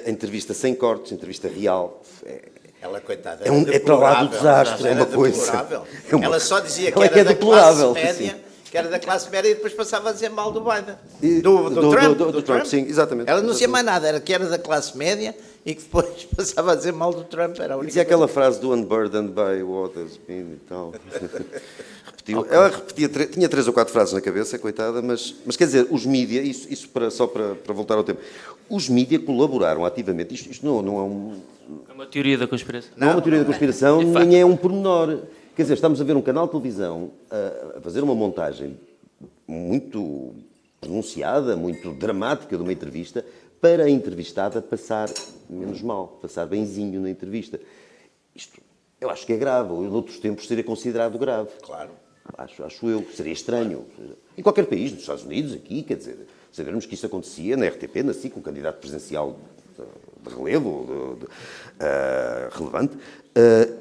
A entrevista sem cortes, a entrevista real, Ela, coitada, é para lá do desastre, é uma coisa. deplorável. É uma- Ela só dizia que Ela era é da deplorável, classe sim. média, que era da classe média e depois passava a dizer mal do Biden. E- Do Trump. do Trump, sim, exatamente. Ela não dizia mais nada, era que era da classe média e que depois passava a dizer mal do Trump. Era a única Dizia aquela frase do unburdened by what has been e tal. Repetiu. Ela repetia, tinha 3 ou 4 frases na cabeça, coitada, mas quer dizer, os mídia, isso só para voltar ao tempo, os mídia colaboraram ativamente, isto não é É uma teoria da conspiração. não é uma teoria da conspiração, É facto. nem é um pormenor. Quer dizer, estamos a ver um canal de televisão a fazer uma montagem muito pronunciada, muito dramática de uma entrevista, para a entrevistada passar menos mal, passar benzinho na entrevista. Isto, eu acho que é grave, ou em outros tempos seria considerado grave. Claro. Acho eu, que seria estranho. Em qualquer país, nos Estados Unidos, aqui, quer dizer, sabermos que isso acontecia na RTP, na SIC, um candidato presidencial de relevo, relevante.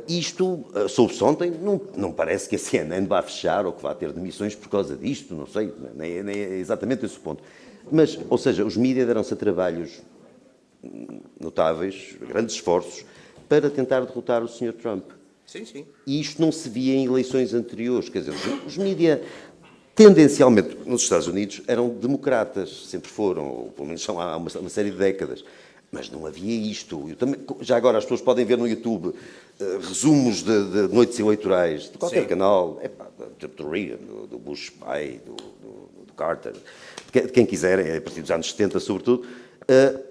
Isto, soube-se ontem, não parece que a CNN vá fechar ou que vá ter demissões por causa disto, não sei, nem é exatamente esse o ponto. Mas, ou seja, os mídias deram-se a trabalhos notáveis, grandes esforços, para tentar derrotar o Sr. Trump. Sim, sim. E isto não se via em eleições anteriores. Quer dizer, os mídias, tendencialmente, nos Estados Unidos, eram democratas, sempre foram, ou pelo menos são há uma série de décadas. Mas não havia isto. Eu também, já agora as pessoas podem ver no YouTube resumos de noites eleitorais, de qualquer canal, do Reagan, do Bush pai, do Carter, de quem quiser, a partir dos anos 70 sobretudo,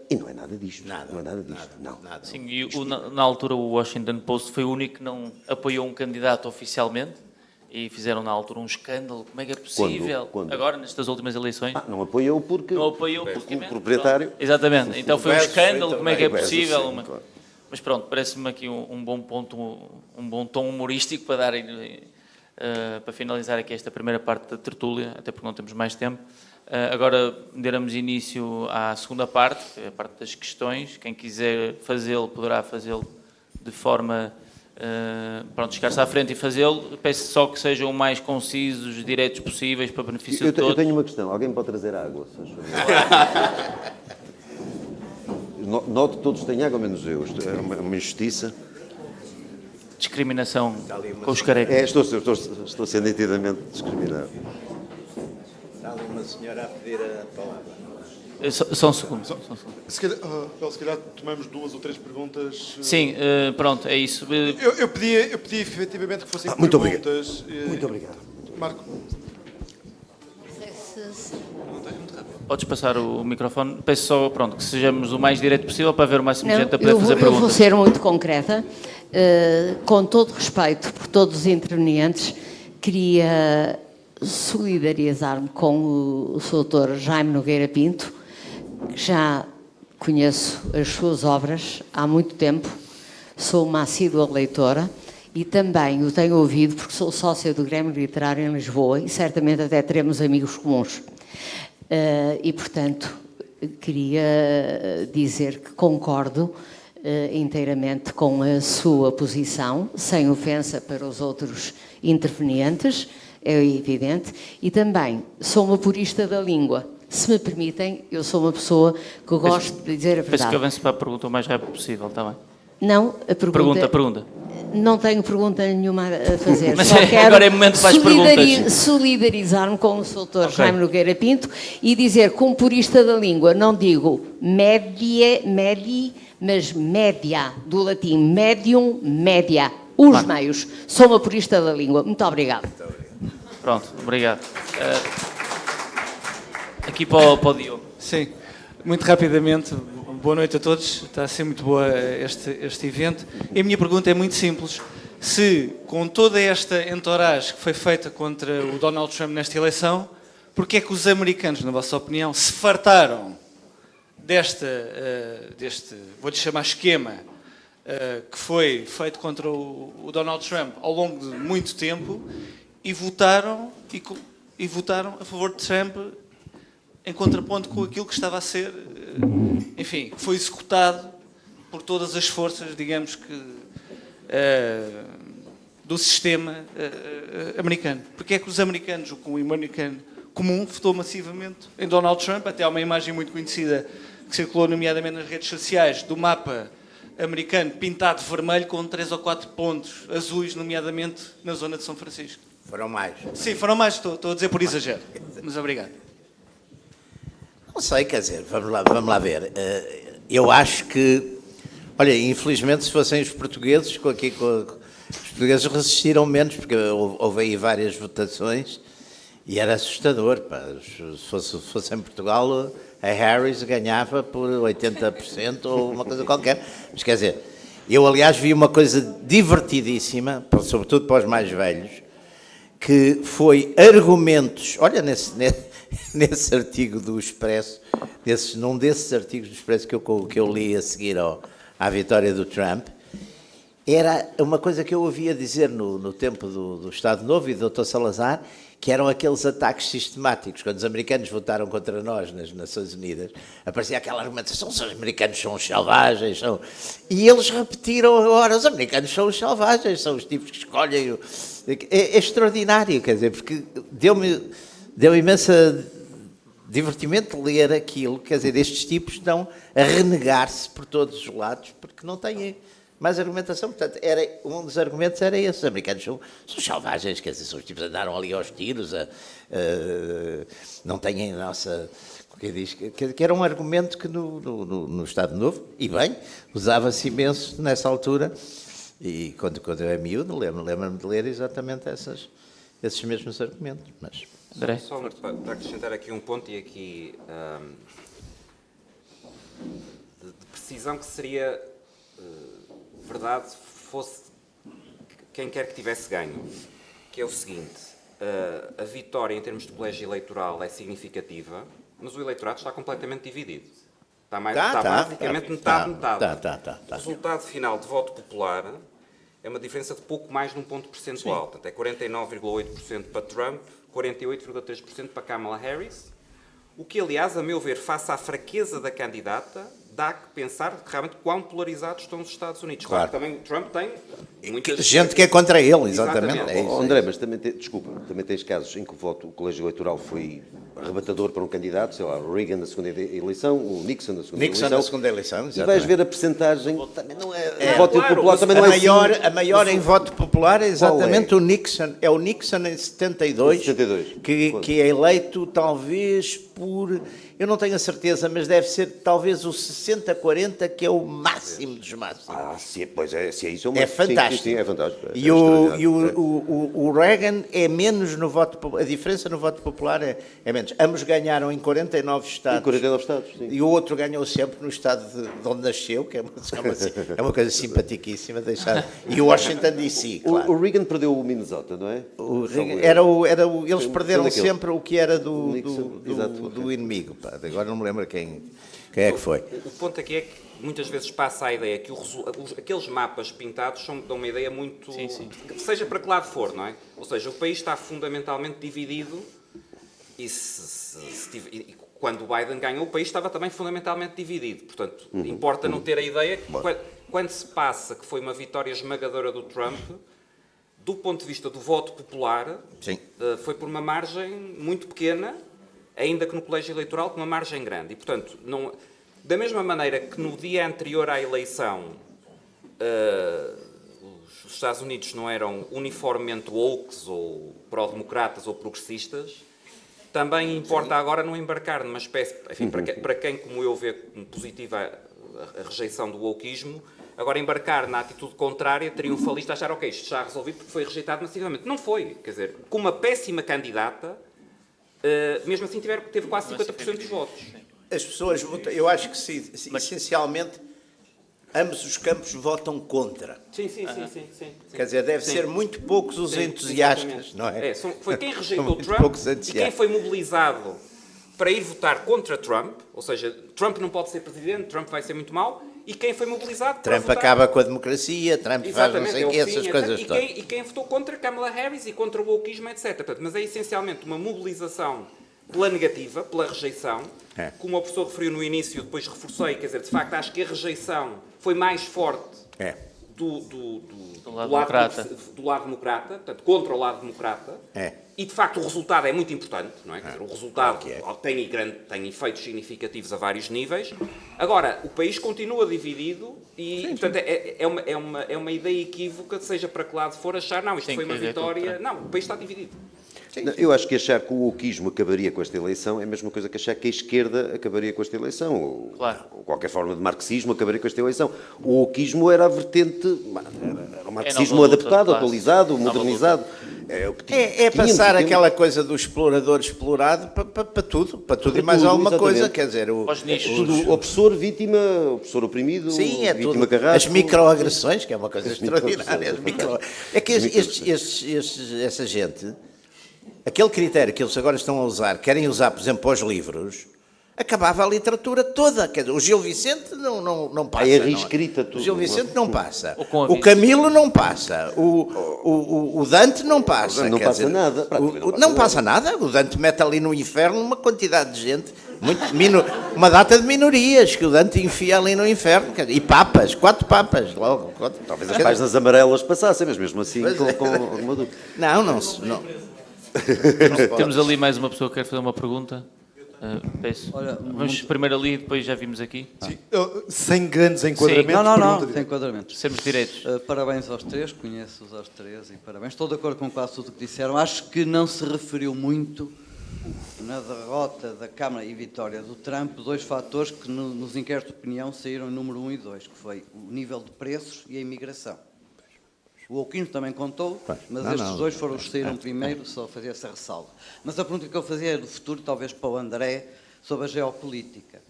e não é nada disto. Nada, não é nada disto. nada, não. nada. Sim, e na altura o Washington Post foi o único que não apoiou um candidato oficialmente e fizeram na altura um escândalo. Como é que é possível? Quando? Agora, nestas últimas eleições, Não apoiou porque não apoiou o proprietário... Pronto. Exatamente. Então foi um verso, escândalo. então, Como é que é verso, possível? sim, claro. Mas pronto, parece-me aqui um bom ponto, um bom tom humorístico para dar para finalizar aqui esta primeira parte da tertúlia, até porque não temos mais tempo. Agora daremos início à segunda parte, que é a parte das questões. Quem quiser fazê-lo, poderá fazê-lo de forma... chegar-se à frente e fazê-lo. Peço só que sejam o mais concisos, diretos possíveis, para benefício de Eu todos. tenho uma questão. Alguém pode trazer água? Se faz favor? Noto que todos têm água, menos eu. Isto é uma injustiça. Discriminação com os carecas. Estou a ser nitidamente discriminado. Está ali uma senhora a pedir a palavra. Só um segundo. Se calhar tomamos 2 ou 3 perguntas. Sim, pronto, é isso. Eu pedi efetivamente que fossem muito obrigado. perguntas. Muito obrigado. Marco. Podes passar o microfone. Peço só, pronto, que sejamos o mais direto possível para ver o máximo de Não, gente a poder eu fazer vou perguntas. ser muito concreta. Com todo respeito por todos os intervenientes, queria solidarizar-me com o Sr. Jaime Nogueira Pinto, que já conheço as suas obras há muito tempo, sou uma assídua leitora e também o tenho ouvido porque sou sócia do Grêmio Literário em Lisboa e certamente até teremos amigos comuns. E, portanto, queria dizer que concordo inteiramente com a sua posição, sem ofensa para os outros intervenientes, é evidente, e também sou uma purista da língua. Se me permitem, eu sou uma pessoa que gosto de dizer a Peço que verdade. avance para a pergunta o mais rápido possível, está bem? Não, a Pergunta. Não tenho pergunta nenhuma a fazer. Mas Só quero agora é momento para as perguntas. solidarizar-me com o Sr. Ok. Jaime Nogueira Pinto e dizer, como purista da língua, não digo mas média, do latim médium, média, os Claro. meios. Sou uma purista da língua. Muito obrigada. Pronto, obrigado. Aqui para o Diogo. Sim, muito rapidamente, boa noite a todos, está a ser muito boa este evento. E a minha pergunta é muito simples. Se, com toda esta entourage que foi feita contra o Donald Trump nesta eleição, porque é que os americanos, na vossa opinião, se fartaram deste, vou-lhe chamar esquema, que foi feito contra o Donald Trump ao longo de muito tempo e votaram a favor de Trump em contraponto com aquilo que estava a ser, enfim, que foi executado por todas as forças, digamos que, do sistema americano. Porque é que os americanos, o americano comum, votou massivamente em Donald Trump? Até há uma imagem muito conhecida que circulou nomeadamente nas redes sociais do mapa americano pintado de vermelho com 3 ou 4 pontos azuis, nomeadamente na zona de São Francisco. Foram mais. Sim, foram mais, estou a dizer por exagero. Mas obrigado. Não sei, quer dizer, vamos lá ver. Eu acho que, olha, infelizmente se fossem os portugueses, os portugueses resistiram menos, porque houve aí várias votações e era assustador. Pá. Se fosse em Portugal, a Harris ganhava por 80% ou uma coisa qualquer. Mas quer dizer, eu aliás vi uma coisa divertidíssima, sobretudo para os mais velhos, que foi argumentos, olha, nesse artigo do Expresso, num desses artigos do Expresso que eu li a seguir à vitória do Trump, era uma coisa que eu ouvia dizer no tempo do Estado Novo e do Dr. Salazar, que eram aqueles ataques sistemáticos. Quando os americanos votaram contra nós nas Nações Unidas, aparecia aquela argumentação, os americanos são os selvagens, e eles repetiram agora, os americanos são os selvagens, são os tipos que escolhem. É extraordinário, quer dizer, porque deu imensa divertimento ler aquilo, quer dizer, estes tipos estão a renegar-se por todos os lados, porque não têm mais argumentação. Portanto, um dos argumentos era esse: os americanos são selvagens, quer dizer, são os tipos que andaram ali aos tiros, não têm a nossa... Que era um argumento que no Estado Novo, e bem, usava-se imenso nessa altura, e quando eu era miúdo, lembro-me de ler exatamente esses mesmos argumentos. Mas... André? Só para acrescentar aqui um ponto e aqui de precisão, que seria verdade se fosse quem quer que tivesse ganho, que é o seguinte: a vitória em termos de colégio eleitoral é significativa, mas o eleitorado está completamente dividido. Está basicamente metade-metade. O resultado final de voto popular é uma diferença de pouco mais de um ponto percentual. Portanto, é 49,8% para Trump, 48,3% para Kamala Harris, o que, aliás, a meu ver, face à fraqueza da candidata, dá que pensar realmente quão polarizados estão os Estados Unidos. Claro que também Trump tem muita gente que é contra ele, exatamente. É isso, André, mas também, também tens casos em que o colégio eleitoral foi arrebatador para um candidato, sei lá, o Reagan na segunda eleição, o Nixon na segunda eleição. Exatamente. E vais ver a percentagem, também não é, o voto claro, popular também não é a maior em voto popular é exatamente o Nixon. É o Nixon em 72, que é eleito talvez por... Eu não tenho a certeza, mas deve ser talvez o 60-40, que é o máximo dos máximos. Sim, pois é, se é isso, É fantástico. Sim, é fantástico. E o Reagan é menos no voto popular, a diferença no voto popular é menos. Ambos ganharam em 49 estados. Em 49 estados, sim. E o outro ganhou sempre no estado de onde nasceu, que é uma coisa simpaticíssima. E o Washington DC, claro. O Reagan perdeu o Minnesota, não é? Eles perderam sempre o que era do Exato, inimigo. Pá. Agora não me lembro quem é que foi. O ponto aqui é que muitas vezes passa a ideia que aqueles mapas pintados dão uma ideia muito... Sim. Seja para que lado for, não é? Ou seja, o país está fundamentalmente dividido e quando o Biden ganhou, o país estava também fundamentalmente dividido. Portanto, importa não ter a ideia que quando se passa que foi uma vitória esmagadora do Trump, do ponto de vista do voto popular, foi por uma margem muito pequena, ainda que no colégio eleitoral, com uma margem grande. E, portanto, não, da mesma maneira que no dia anterior à eleição os Estados Unidos não eram uniformemente woke ou pró-democratas ou progressistas, também importa agora não embarcar numa espécie... Enfim, para quem, como eu, vê como positiva a rejeição do wokeismo, agora embarcar na atitude contrária, triunfalista, achar, ok, isto já resolvido porque foi rejeitado massivamente. Não foi. Quer dizer, com uma péssima candidata, mesmo assim teve quase 50% dos votos. As pessoas votam, eu acho que essencialmente ambos os campos votam contra. Sim. Quer dizer, deve ser muito poucos os entusiastas, não é? Foi quem rejeitou Trump e quem foi mobilizado para ir votar contra Trump, ou seja, Trump não pode ser presidente, Trump vai ser muito mau, e quem foi mobilizado para Trump votar... acaba com a democracia, Trump faz não sei o quê, essas coisas todas. E quem votou contra Kamala Harris e contra o wokeismo, etc. Portanto, mas é essencialmente uma mobilização pela negativa, pela rejeição, como o professor referiu no início, depois reforcei, quer dizer, de facto acho que a rejeição foi mais forte do lado democrata, portanto, contra o lado democrata, e de facto o resultado é muito importante, não é? Quer dizer, o resultado tem efeitos significativos a vários níveis. Agora, o país continua dividido e, portanto, é uma ideia equívoca, seja para que lado for, achar, não, isto foi uma vitória. Não, o país está dividido. Não, eu acho que achar que o wokeismo acabaria com esta eleição é a mesma coisa que achar que a esquerda acabaria com esta eleição, ou qualquer forma de marxismo acabaria com esta eleição. O wokeismo era a vertente, era o marxismo adaptado, atualizado, modernizado. É passar aquela coisa do explorador explorado para tudo e mais alguma coisa, quer dizer, o opressor, vítima, opressor oprimido, vítima carrasco. As microagressões, que é uma coisa extraordinária. É que essa gente, aquele critério que eles agora estão a usar, querem usar, por exemplo, para os livros, acabava a literatura toda. Quer dizer, o Gil Vicente não passa. É reescrita tudo. O Gil Vicente não passa. O Camilo não passa. O Dante não passa. Não passa nada. Não passa nada. O Dante mete ali no inferno uma quantidade de gente, uma data de minorias que o Dante enfia ali no inferno. E papas, 4 papas logo. Talvez as páginas amarelas passassem, mas mesmo assim com alguma dúvida. Não. Temos ali mais uma pessoa que quer fazer uma pergunta. Peço. Olha, vamos primeiro ali, depois já vimos aqui. Sim. Sem grandes enquadramentos. Não, sem enquadramentos. Sermos direitos. Parabéns aos três, conheço-os aos três e parabéns. Estou de acordo com quase tudo o que disseram. Acho que não se referiu muito na derrota da Câmara e vitória do Trump, 2 fatores que nos inquéritos de opinião saíram em número 1 e 2, que foi o nível de preços e a imigração. O wokeismo também contou, mas estes 2 foram os que saíram primeiro, só fazia essa ressalva. Mas a pergunta que eu fazia é do futuro, talvez para o André, sobre a geopolítica.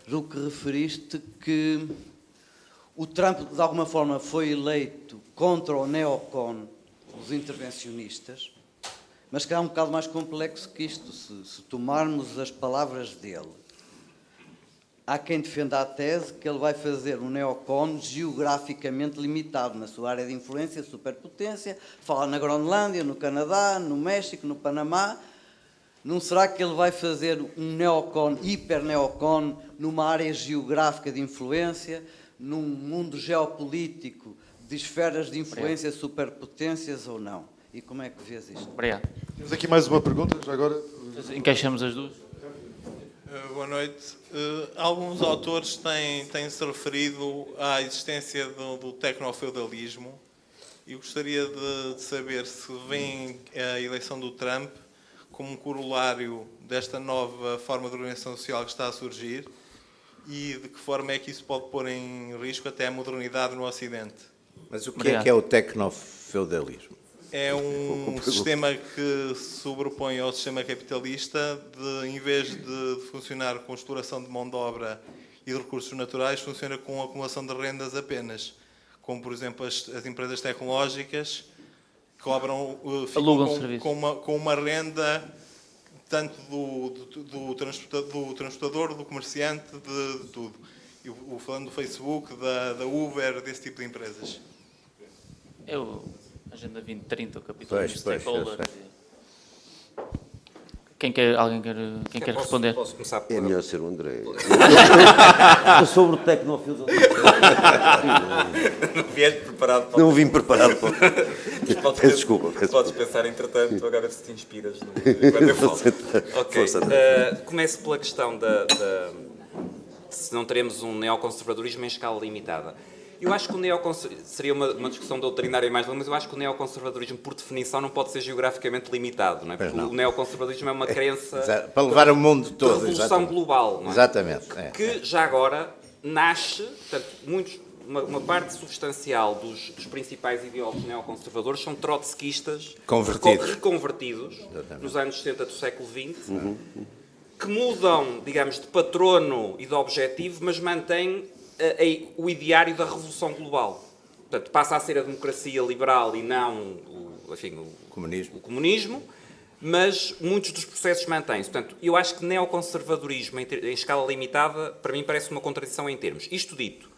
Julgo que referiste que o Trump, de alguma forma, foi eleito contra o neocon dos intervencionistas, mas que é um bocado mais complexo que isto, se tomarmos as palavras dele. Há quem defenda a tese que ele vai fazer um neocon geograficamente limitado na sua área de influência, superpotência, falar na Groenlândia, no Canadá, no México, no Panamá. Não será que ele vai fazer um neocon, hiper-neocon, numa área geográfica de influência, num mundo geopolítico de esferas de influência, superpotências ou não? E como é que vês isto? Obrigado. Temos aqui mais uma pergunta, já agora. Encaixamos as duas. Boa noite. Alguns autores têm-se referido à existência do tecnofeudalismo e gostaria de saber se vem a eleição do Trump como um corolário desta nova forma de organização social que está a surgir e de que forma é que isso pode pôr em risco até a modernidade no Ocidente. Mas o que é o tecnofeudalismo? É um sistema que se sobrepõe ao sistema capitalista, em vez de funcionar com exploração de mão de obra e de recursos naturais, funciona com acumulação de rendas apenas. Como, por exemplo, as empresas tecnológicas cobram, com uma renda tanto do transportador, do comerciante, de tudo. Falando do Facebook, da Uber, desse tipo de empresas. Agenda 2030, o capítulo dos stakeholders. Quem quer responder? Posso começar por... É melhor ser o André. Eu sobre o Tecnofils. Não vieste preparado para... Não vim preparado para. Podes Peço desculpa. Podes pensar, entretanto, agora se te inspiras. Quando eu falo. Ok. Força, André. Começo pela questão se não teremos um neoconservadorismo em escala limitada. Eu acho que seria uma discussão doutrinária mais longa, mas eu acho que o neoconservadorismo, por definição, não pode ser geograficamente limitado, não é? Porque o neoconservadorismo é uma crença Para levar o mundo todo. de revolução exatamente. global, não é? Exatamente. É. Que já agora nasce, portanto, uma parte substancial dos principais ideólogos neoconservadores são trotskistas reconvertidos nos anos 60 do século XX, que mudam, digamos, de patrono e de objetivo, mas mantêm o ideário da revolução global. Portanto, passa a ser a democracia liberal e não o comunismo, mas muitos dos processos mantêm-se. Portanto, eu acho que neoconservadorismo em escala limitada, para mim, parece uma contradição em termos. Isto dito,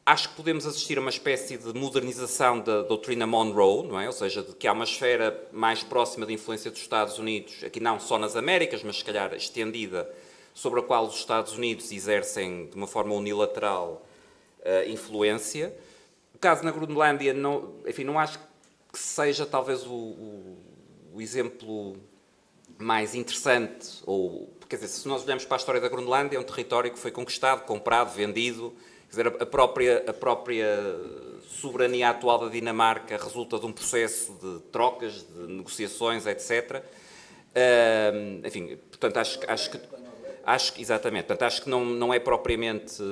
acho que podemos assistir a uma espécie de modernização da doutrina Monroe, não é? Ou seja, de que há uma esfera mais próxima da influência dos Estados Unidos, aqui não só nas Américas, mas se calhar estendida, sobre a qual os Estados Unidos exercem de uma forma unilateral influência. O caso na Groenlândia, não acho que seja talvez o exemplo mais interessante, quer dizer, se nós olhamos para a história da Groenlândia, é um território que foi conquistado, comprado, vendido, quer dizer, a própria soberania atual da Dinamarca resulta de um processo de trocas, de negociações, etc. Portanto, acho que exatamente. Portanto, acho que não é propriamente...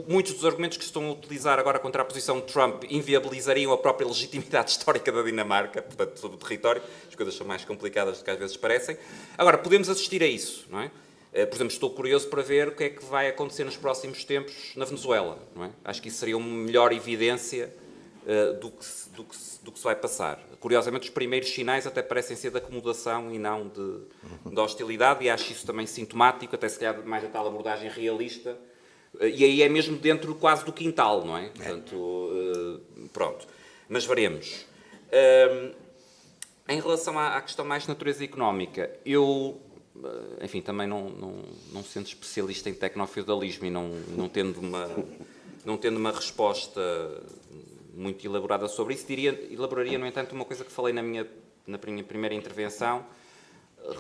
muitos dos argumentos que se estão a utilizar agora contra a posição de Trump inviabilizariam a própria legitimidade histórica da Dinamarca, portanto, sobre o território. As coisas são mais complicadas do que às vezes parecem. Agora, podemos assistir a isso, não é? Por exemplo, estou curioso para ver o que é que vai acontecer nos próximos tempos na Venezuela, não é? Acho que isso seria uma melhor evidência do que se vai passar. Curiosamente, os primeiros sinais até parecem ser de acomodação e não de hostilidade, e acho isso também sintomático, até se calhar mais a tal abordagem realista, e aí é mesmo dentro quase do quintal, não é? Portanto, pronto. Mas veremos. Em relação à questão mais de natureza económica, eu, também não sendo especialista em tecnofeudalismo e não tendo uma resposta muito elaborada sobre isso, elaboraria, no entanto, uma coisa que falei na minha primeira intervenção,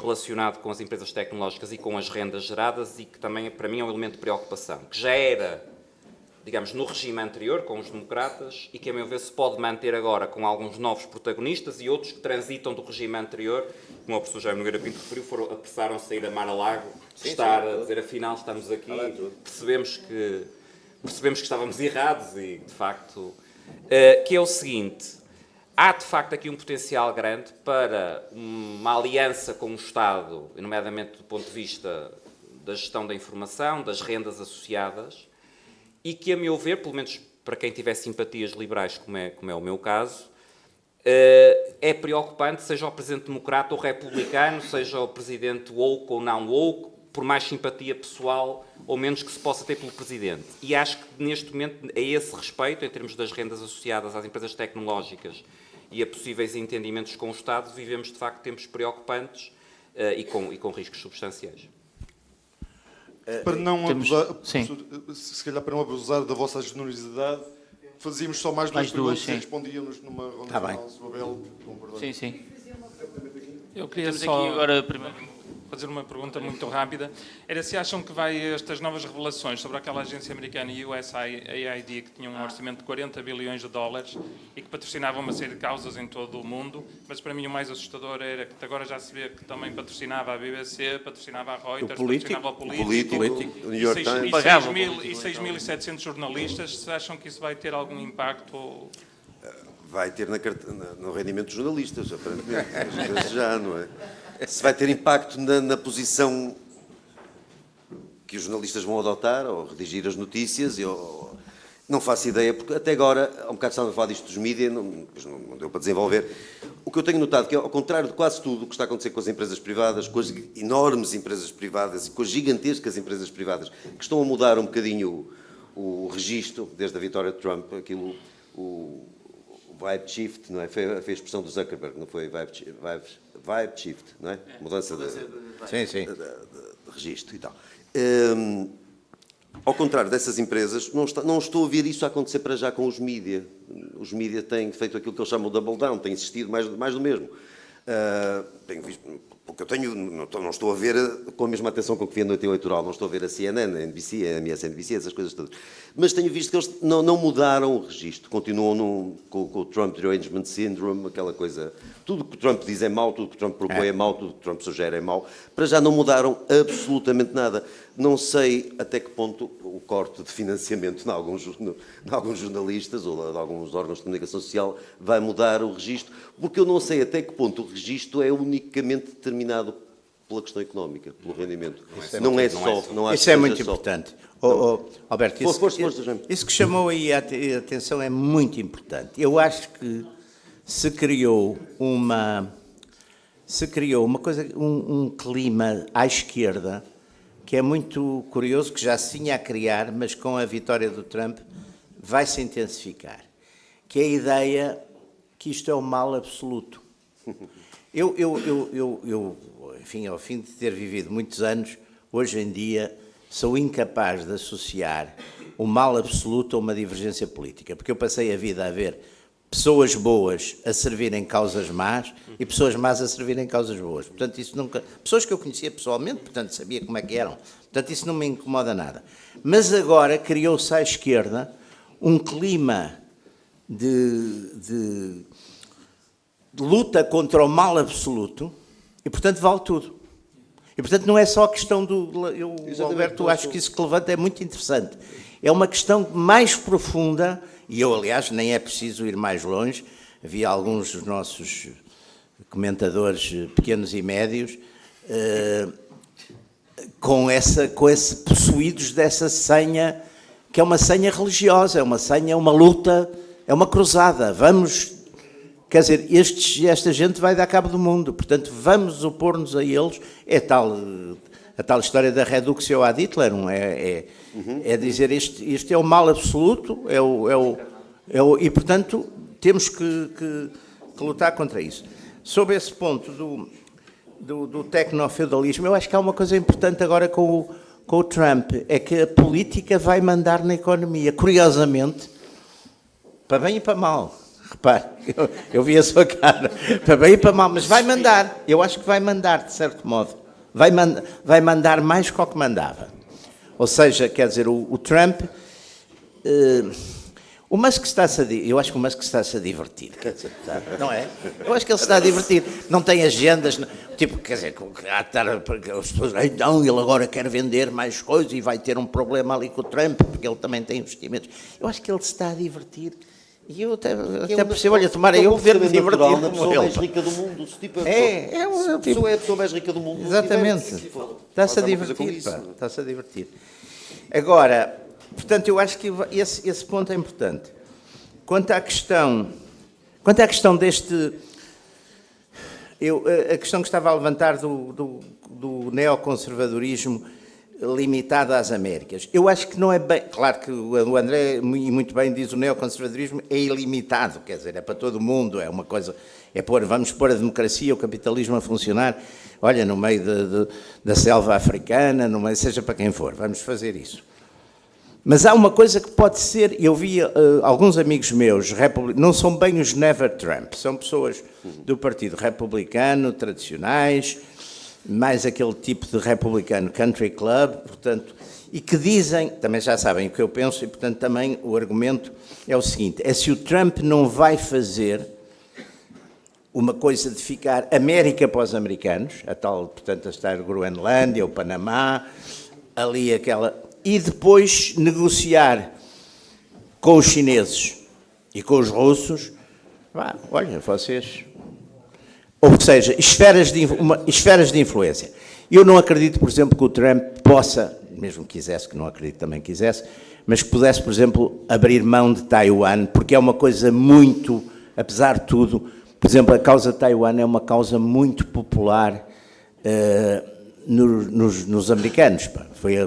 relacionado com as empresas tecnológicas e com as rendas geradas, e que também, para mim, é um elemento de preocupação, que já era, digamos, no regime anterior, com os democratas, e que, a meu ver, se pode manter agora com alguns novos protagonistas e outros que transitam do regime anterior, como o professor Jaime Nogueira Pinto referiu, apressaram-se a ir a Mar-a-Lago, a dizer, afinal, estamos aqui, percebemos que estávamos errados e, de facto... que é o seguinte, há de facto aqui um potencial grande para uma aliança com o Estado, nomeadamente do ponto de vista da gestão da informação, das rendas associadas, e que, a meu ver, pelo menos para quem tiver simpatias liberais, como é o meu caso, é preocupante, seja o Presidente democrata ou republicano, seja o Presidente woke ou não woke, por mais simpatia pessoal ou menos que se possa ter pelo Presidente. E acho que, neste momento, a esse respeito, em termos das rendas associadas às empresas tecnológicas e a possíveis entendimentos com o Estado, vivemos, de facto, tempos preocupantes e com riscos substanciais. Para não abusar, se calhar para não abusar da vossa generosidade, fazíamos só mais duas perguntas e respondíamos numa ronda final, se o Abel concordar. Sim. Eu queria Estamos só... aqui agora primeiro. Fazer uma pergunta muito rápida. Era se acham que estas novas revelações sobre aquela agência americana USAID, que tinha um orçamento de 40 bilhões de dólares e que patrocinava uma série de causas em todo o mundo, mas para mim o mais assustador era que agora já se vê que também patrocinava a BBC, patrocinava a Reuters, patrocinava o político o New York Times. E 6.700 jornalistas. Se acham que isso vai ter algum impacto? Vai ter no rendimento dos jornalistas, aparentemente. Já, não é? Se vai ter impacto na posição que os jornalistas vão adotar, ou redigir as notícias, não faço ideia, porque até agora, há um bocado estava a falar disto dos mídias, não deu para desenvolver. O que eu tenho notado é que, ao contrário de quase tudo o que está a acontecer com as empresas privadas, com as enormes empresas privadas e com as gigantescas empresas privadas, que estão a mudar um bocadinho o registro, desde a vitória de Trump, o vibe shift, não é? Foi a expressão do Zuckerberg, não foi? Vibe shift, não é? Mudança de registro e tal. Ao contrário dessas empresas, não estou a ver isso a acontecer para já com os mídia. Os mídia têm feito aquilo que eles chamam de double down, têm insistido mais do mesmo. Tenho visto, porque eu tenho, não estou a ver com a mesma atenção com que vi a noite eleitoral, não estou a ver a CNN, a NBC, a MSNBC, essas coisas todas. Mas tenho visto que eles não mudaram o registro, continuam com o Trump Derangement Syndrome, aquela coisa, tudo que o Trump diz é mau, tudo que o Trump propõe é mau, tudo que o Trump sugere é mau. Para já não mudaram absolutamente nada. Não sei até que ponto o corte de financiamento de alguns jornalistas ou de alguns órgãos de comunicação social vai mudar o registro, porque eu não sei até que ponto o registro é unicamente determinado pela questão económica, pelo rendimento. Não é só. Isso é muito importante. Alberto, isso que chamou aí a atenção é muito importante. Eu acho que se criou uma coisa, um clima à esquerda que é muito curioso, que já se tinha a criar, mas com a vitória do Trump vai se intensificar, que é a ideia que isto é o mal absoluto. Enfim, ao fim de ter vivido muitos anos, hoje em dia sou incapaz de associar o mal absoluto a uma divergência política, porque eu passei a vida a ver pessoas boas a servirem causas más e pessoas más a servirem causas boas. Portanto, isso nunca... Pessoas que eu conhecia pessoalmente, portanto, sabia como é que eram. Portanto, isso não me incomoda nada. Mas agora criou-se à esquerda um clima de luta contra o mal absoluto e, portanto, vale tudo. E, portanto, não é só a questão do... Alberto, acho que isso que levanta é muito interessante. É uma questão mais profunda, e eu, aliás, nem é preciso ir mais longe. Havia alguns dos nossos comentadores pequenos e médios possuídos dessa senha, que é uma senha religiosa, é uma senha, é uma luta, é uma cruzada. Vamos... Quer dizer, esta gente vai dar cabo do mundo, portanto, vamos opor-nos a eles. É a tal história da reductio ad Hitler, não é? É dizer, este é o mal absoluto, e, portanto, temos que lutar contra isso. Sobre esse ponto do tecnofeudalismo, eu acho que há uma coisa importante agora com o Trump, é que a política vai mandar na economia, curiosamente, para bem e para mal. Repare, eu vi a sua cara, para bem e para mal, mas vai mandar, eu acho que vai mandar, de certo modo, vai mandar mais que o que mandava. Ou seja, quer dizer, o Trump, o Musk eu acho que o Musk está-se a divertir, quer dizer, não é? Eu acho que ele se está a divertir, não tem agendas, tipo, quer dizer, as pessoas, então ele agora quer vender mais coisas e vai ter um problema ali com o Trump, porque ele também tem investimentos. Eu acho que ele se está a divertir. E eu até percebo, olha, tomara eu ver-me divertir como ele. A pessoa mais rica do mundo. A pessoa é a pessoa mais rica do mundo. Exatamente. Está-se a divertir. Está-se a divertir. Agora, portanto, eu acho que esse ponto é importante. Quanto à questão deste... a questão que estava a levantar do neoconservadorismo limitado às Américas. Eu acho que não é bem... Claro que o André, muito bem, diz o neoconservadorismo é ilimitado, quer dizer, é para todo o mundo, é uma coisa... vamos pôr a democracia, o capitalismo a funcionar, olha, no meio da selva africana, no meio, seja para quem for, vamos fazer isso. Mas há uma coisa que pode ser... Eu vi alguns amigos meus, não são bem os Never Trump, são pessoas do Partido Republicano, tradicionais... mais aquele tipo de republicano country club, portanto, e que dizem, também já sabem o que eu penso, e portanto também o argumento é o seguinte, é se o Trump não vai fazer uma coisa de ficar América para os americanos, a tal, portanto, a estar Groenlândia, o Panamá, ali aquela, e depois negociar com os chineses e com os russos, olha, vocês... Ou seja, esferas de influência. Eu não acredito, por exemplo, que o Trump possa, mesmo que quisesse, que não acredito que também quisesse, mas que pudesse, por exemplo, abrir mão de Taiwan, porque é uma coisa muito, apesar de tudo, por exemplo, a causa de Taiwan é uma causa muito popular nos americanos. Foi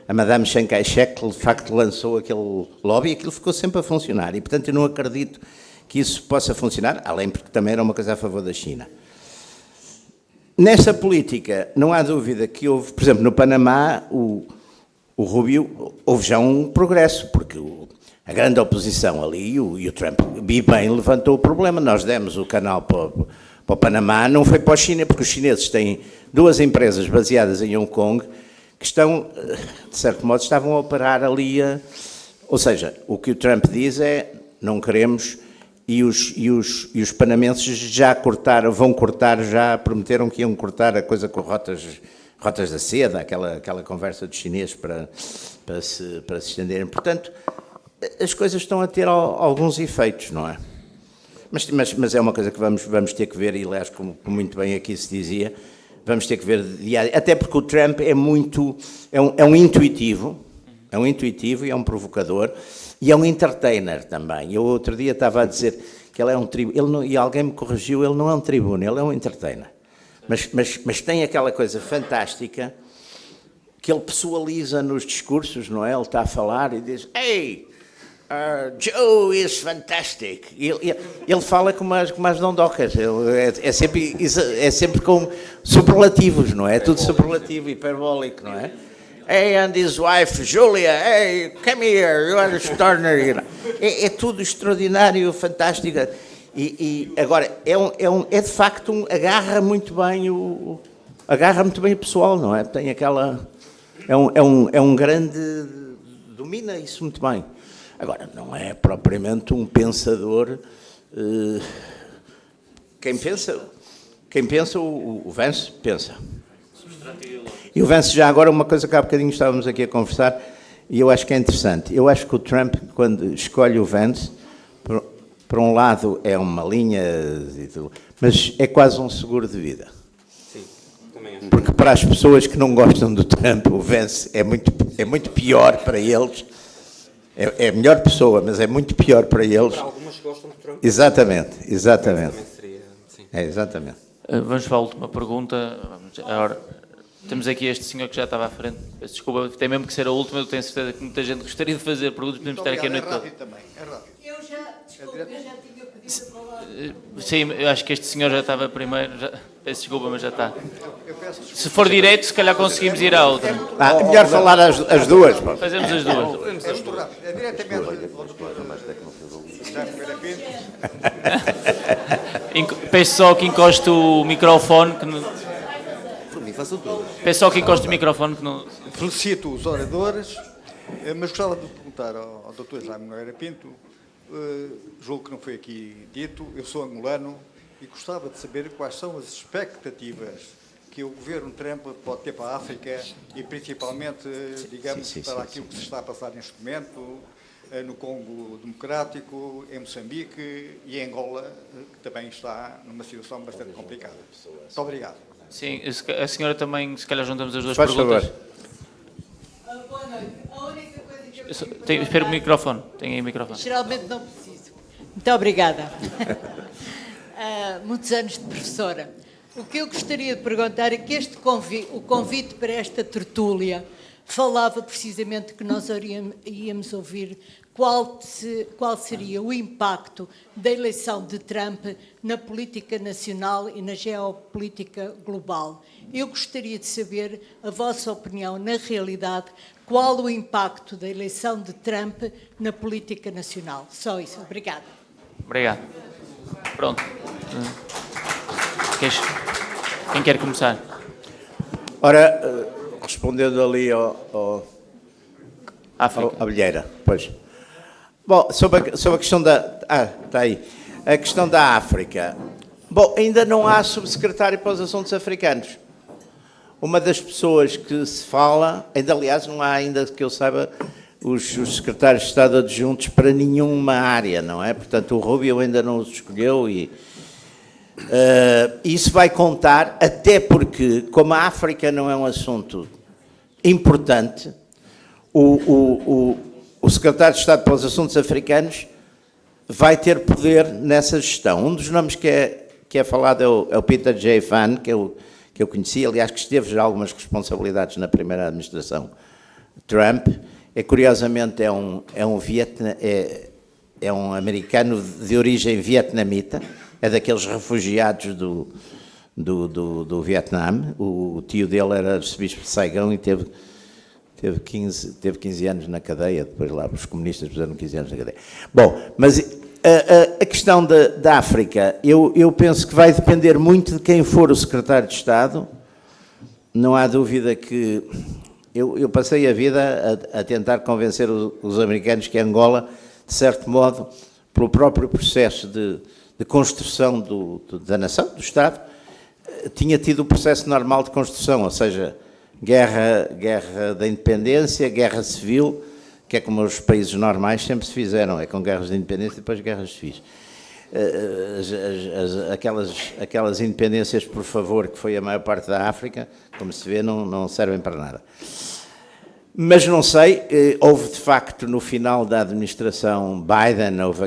a Madame Chiang Kai-shek que, de facto, lançou aquele lobby e aquilo ficou sempre a funcionar. E, portanto, eu não acredito que isso possa funcionar, além porque também era uma coisa a favor da China. Nesta política, não há dúvida que houve, por exemplo, no Panamá, o Rubio, houve já um progresso, porque a grande oposição ali, e o Trump, bem levantou o problema. Nós demos o canal para o Panamá, não foi para a China, porque os chineses têm 2 empresas baseadas em Hong Kong, que estão, de certo modo, estavam a operar ali, ou seja, o que o Trump diz é, não queremos, e os panamenses já cortaram, vão cortar, já prometeram que iam cortar a coisa com rotas da seda, aquela conversa dos chineses para se estenderem. Portanto, as coisas estão a ter alguns efeitos, não é? Mas é uma coisa que vamos ter que ver, e aliás, como muito bem aqui se dizia, vamos ter que ver diário, até porque o Trump é um intuitivo, e é um provocador, e é um entertainer também. Eu outro dia estava a dizer que ele é um tribuno, e alguém me corrigiu, ele não é um tribuno, ele é um entertainer. Mas tem aquela coisa fantástica que ele pessoaliza nos discursos, não é? Ele está a falar e diz, hey, Joe is fantastic. Ele fala como as dondocas, é sempre com superlativos, não é? É tudo superlativo, hiperbólico, não é? Hey, and his wife, Julia, hey, come here, you are extraordinary. É tudo extraordinário, fantástico. E agora, é de facto, agarra muito bem o pessoal, não é? Tem aquela... É um grande... Domina isso muito bem. Agora, não é propriamente um pensador... Quem pensa, o Vance pensa. E o Vance, já agora, uma coisa que há bocadinho estávamos aqui a conversar, e eu acho que é interessante. Eu acho que o Trump, quando escolhe o Vance, por um lado é uma linha, mas é quase um seguro de vida. Sim, também acho. Porque para as pessoas que não gostam do Trump, o Vance é muito pior para eles. É a melhor pessoa, mas é muito pior para eles. Para algumas que gostam do Trump. Exatamente. Também seria, sim. Exatamente. Vamos para a última pergunta. Agora, temos aqui este senhor que já estava à frente. Peço desculpa, tem mesmo que ser a última. Eu tenho certeza que muita gente gostaria de fazer perguntas. Podemos estar aqui a noite toda. Eu já tinha pedido a palavra. Sim, eu acho que este senhor já estava primeiro. Peço desculpa, mas já está. Se for direito, se calhar conseguimos ir à outra. É melhor falar as duas. Pô. Fazemos as duas. É muito rápido. É diretamente Peço só que encoste o microfone. Por mim, façam todas. Peço só que encoste o microfone. Que não... Felicito os oradores, mas gostava de perguntar ao Dr. Jaime Nogueira Pinto, julgo que não foi aqui dito, eu sou angolano e gostava de saber quais são as expectativas que o governo Trump pode ter para a África e principalmente, digamos, para aquilo que se está a passar neste momento no Congo Democrático, em Moçambique e em Angola, que também está numa situação bastante complicada. Muito obrigado. Sim, a senhora também, se calhar juntamos as duas Faz perguntas. favor. Boa noite. A única coisa que eu Espera o microfone. Tem aí o microfone. geralmente não preciso. Muito obrigada. Muitos anos de professora. O que eu gostaria de perguntar é que o convite para esta tertúlia falava precisamente que nós íamos ouvir qual seria o impacto da eleição de Trump na política nacional e na geopolítica global. Eu gostaria de saber a vossa opinião, na realidade, qual o impacto da eleição de Trump na política nacional. Só isso. Obrigada. Obrigado. Pronto. Quem quer começar? Ora, respondendo ali ao África. Abelheira, pois. Bom, sobre a questão da... está aí. A questão da África. Bom, ainda não há subsecretário para os assuntos africanos. Uma das pessoas que se fala, aliás, não há ainda, que eu saiba, os secretários de Estado adjuntos para nenhuma área, não é? Portanto, o Rubio ainda não os escolheu e... isso vai contar, até porque, como a África não é um assunto importante, o secretário de Estado para os Assuntos Africanos vai ter poder nessa gestão. Um dos nomes que é falado é o Peter J. Phan, que eu conheci, aliás, que esteve já algumas responsabilidades na primeira administração Trump. Curiosamente, é é um americano de origem vietnamita, é daqueles refugiados do Vietnã. O tio dele era arcebispo de Saigão e teve 15 anos na cadeia, depois lá os comunistas puseram 15 anos na cadeia. Bom, mas a questão da África, eu penso que vai depender muito de quem for o secretário de Estado. Não há dúvida que eu passei a vida a tentar convencer os americanos que Angola, de certo modo, pelo próprio processo de construção da nação, do Estado, tinha tido o processo normal de construção, ou seja, guerra da independência, guerra civil, que é como os países normais sempre se fizeram, é com guerras de independência e depois guerras civis. Aquelas independências, por favor, que foi a maior parte da África, como se vê, não servem para nada. Mas não sei, houve de facto no final da administração Biden, houve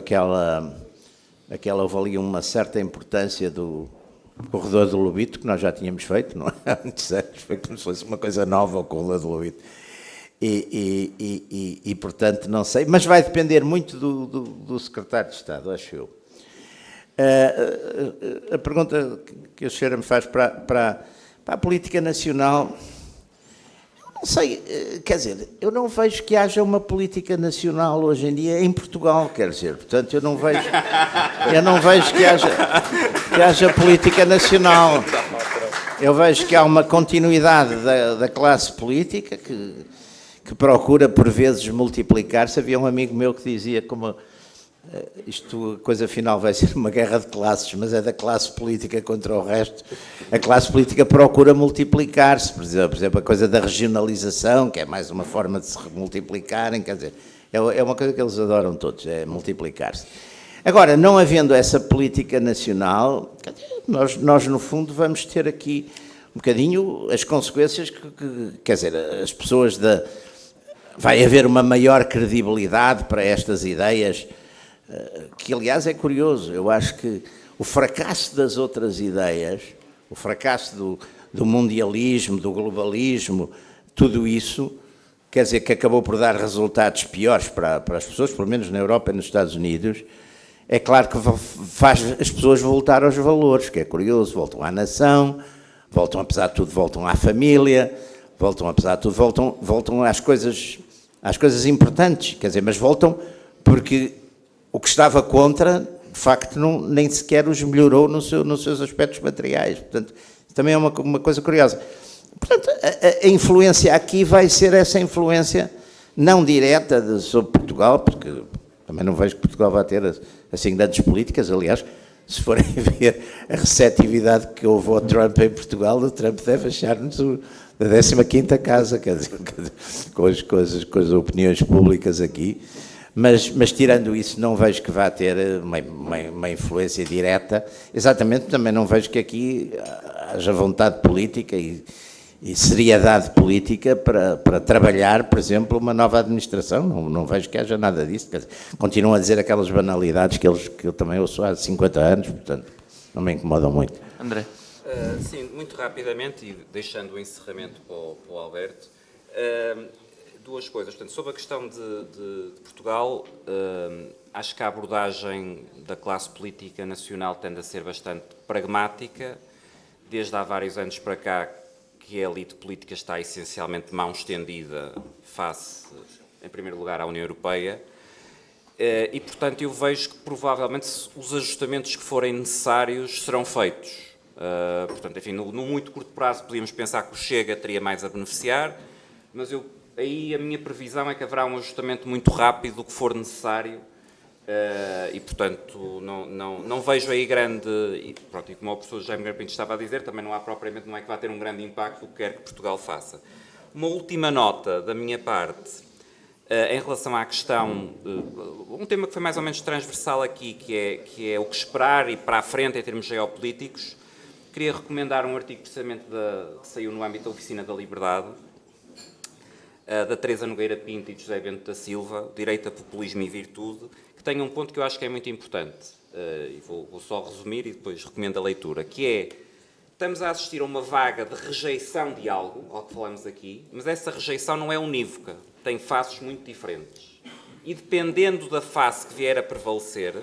ali uma certa importância do corredor do Lobito, que nós já tínhamos feito, não é? Foi como se fosse uma coisa nova o corredor do Lobito. E, portanto, não sei, mas vai depender muito do secretário de Estado, acho eu. A pergunta que a senhora me faz para a política nacional, não sei, quer dizer, eu não vejo que haja uma política nacional hoje em dia em Portugal, quer dizer, portanto, eu não vejo que haja política nacional. Eu vejo que há uma continuidade da classe política que procura, por vezes, multiplicar-se. Havia um amigo meu que dizia como a coisa final vai ser uma guerra de classes, mas é da classe política contra o resto. A classe política procura multiplicar-se, por exemplo, a coisa da regionalização, que é mais uma forma de se multiplicarem, quer dizer, é uma coisa que eles adoram todos, é multiplicar-se. Agora, não havendo essa política nacional, nós no fundo vamos ter aqui um bocadinho as consequências quer dizer, as pessoas vai haver uma maior credibilidade para estas ideias, que aliás é curioso. Eu acho que o fracasso das outras ideias, o fracasso do mundialismo, do globalismo, tudo isso, quer dizer, que acabou por dar resultados piores para as pessoas, pelo menos na Europa e nos Estados Unidos, é claro que faz as pessoas voltar aos valores, que é curioso, voltam à nação, voltam, apesar de tudo, voltam à família, voltam, apesar de tudo, voltam às coisas importantes, quer dizer, mas voltam porque o que estava contra, de facto, nem sequer os melhorou nos seus aspectos materiais. Portanto, também é uma coisa curiosa. Portanto, a influência aqui vai ser essa influência não direta sobre Portugal, porque também não vejo que Portugal vá ter assim grandes políticas. Aliás, se forem ver a receptividade que houve ao Trump em Portugal, o Trump deve achar-nos da 15ª casa, quer dizer, com as opiniões públicas aqui. Mas tirando isso, não vejo que vá ter uma influência direta. Exatamente, também não vejo que aqui haja vontade política e seriedade política para trabalhar, por exemplo, uma nova administração. Não vejo que haja nada disso. Continuam a dizer aquelas banalidades que eu também ouço há 50 anos, portanto, não me incomodam muito. André. Sim, muito rapidamente, e deixando o encerramento para o Alberto, duas coisas. Portanto, sobre a questão de Portugal, acho que a abordagem da classe política nacional tende a ser bastante pragmática. Desde há vários anos para cá, que a elite política está essencialmente de mão estendida face, em primeiro lugar, à União Europeia. E, portanto, eu vejo que provavelmente os ajustamentos que forem necessários serão feitos. Portanto, enfim, no muito curto prazo podíamos pensar que o Chega teria mais a beneficiar, mas aí a minha previsão é que haverá um ajustamento muito rápido do que for necessário e, portanto, não vejo aí grande... E como o professor Jaime Nogueira Pinto estava a dizer, também não é que vá ter um grande impacto o que quer que Portugal faça. Uma última nota da minha parte, em relação à questão, um tema que foi mais ou menos transversal aqui, que é o que esperar e para a frente em termos geopolíticos. Queria recomendar um artigo precisamente que saiu no âmbito da Oficina da Liberdade, da Teresa Nogueira Pinto e de José Bento da Silva, Direito a Populismo e Virtude, que tem um ponto que eu acho que é muito importante, e vou só resumir e depois recomendo a leitura, que é, estamos a assistir a uma vaga de rejeição de algo, ao que falamos aqui, mas essa rejeição não é unívoca, tem faces muito diferentes. e dependendo da face que vier a prevalecer,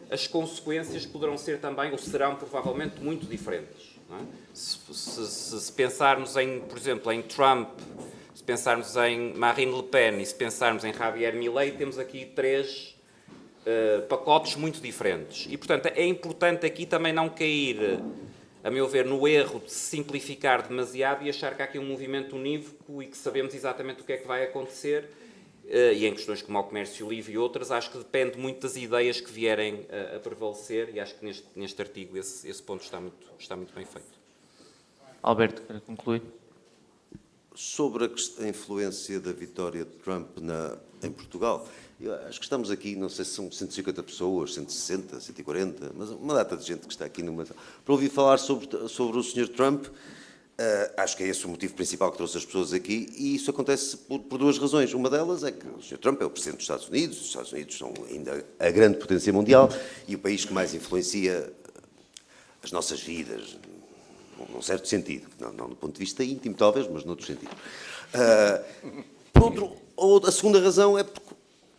as consequências poderão ser também, ou serão provavelmente, muito diferentes. Não é? Se pensarmos em, por exemplo, em Trump, se pensarmos em Marine Le Pen e se pensarmos em Javier Milei, temos aqui 3 pacotes muito diferentes. E, portanto, é importante aqui também não cair, a meu ver, no erro de simplificar demasiado e achar que há aqui um movimento unívoco e que sabemos exatamente o que é que vai acontecer. E em questões como o comércio livre e outras, acho que depende muito das ideias que vierem a prevalecer e acho que neste artigo esse ponto está muito bem feito. Alberto, quer concluir? Sobre a influência da vitória de Trump em Portugal, eu acho que estamos aqui, não sei se são 150 pessoas, 160, 140, mas uma data de gente que está aqui para ouvir falar sobre o Sr. Trump. Acho que é esse o motivo principal que trouxe as pessoas aqui, e isso acontece por 2 razões. Uma delas é que o Sr. Trump é o Presidente dos Estados Unidos, os Estados Unidos são ainda a grande potência mundial e o país que mais influencia as nossas vidas, num certo sentido, não do ponto de vista íntimo talvez, mas noutro sentido. A segunda razão é porque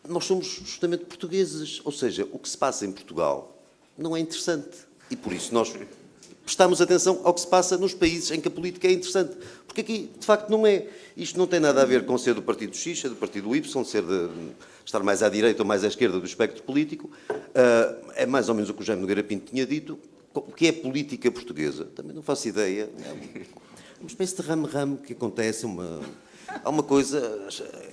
nós somos justamente portugueses, ou seja, o que se passa em Portugal não é interessante e por isso nós prestamos atenção ao que se passa nos países em que a política é interessante. Porque aqui, de facto, não é. Isto não tem nada a ver com ser do partido X, do partido Y, ser estar mais à direita ou mais à esquerda do espectro político. É mais ou menos o que o Jaime Nogueira Pinto tinha dito. O que é política portuguesa? Também não faço ideia. É uma espécie de ramo-ramo que acontece. Há uma coisa,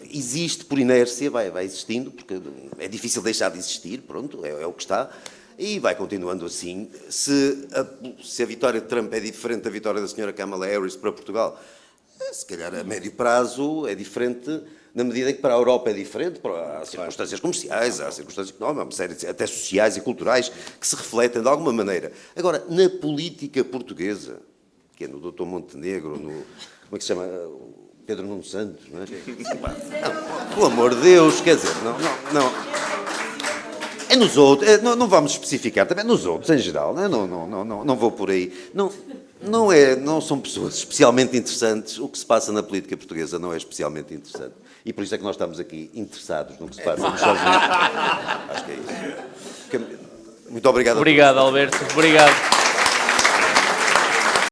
existe por inércia, vai existindo, porque é difícil deixar de existir, pronto, é o que está. E vai continuando assim. Se a vitória de Trump é diferente da vitória da senhora Kamala Harris para Portugal, se calhar a médio prazo é diferente, na medida em que para a Europa é diferente, há circunstâncias comerciais, há circunstâncias económicas, há uma série até sociais e culturais que se refletem de alguma maneira. Agora, na política portuguesa, que é no Dr. Montenegro, como é que se chama? Pedro Nuno Santos, não é? Não, pelo amor de Deus, quer dizer, não. É nos outros, não vamos especificar, também nos outros, em geral, não vou por aí. Não são pessoas especialmente interessantes, o que se passa na política portuguesa não é especialmente interessante. E por isso é que nós estamos aqui interessados no que se passa nos Estados Unidos. Acho que é isso. Muito obrigado. Obrigado, Alberto. Obrigado.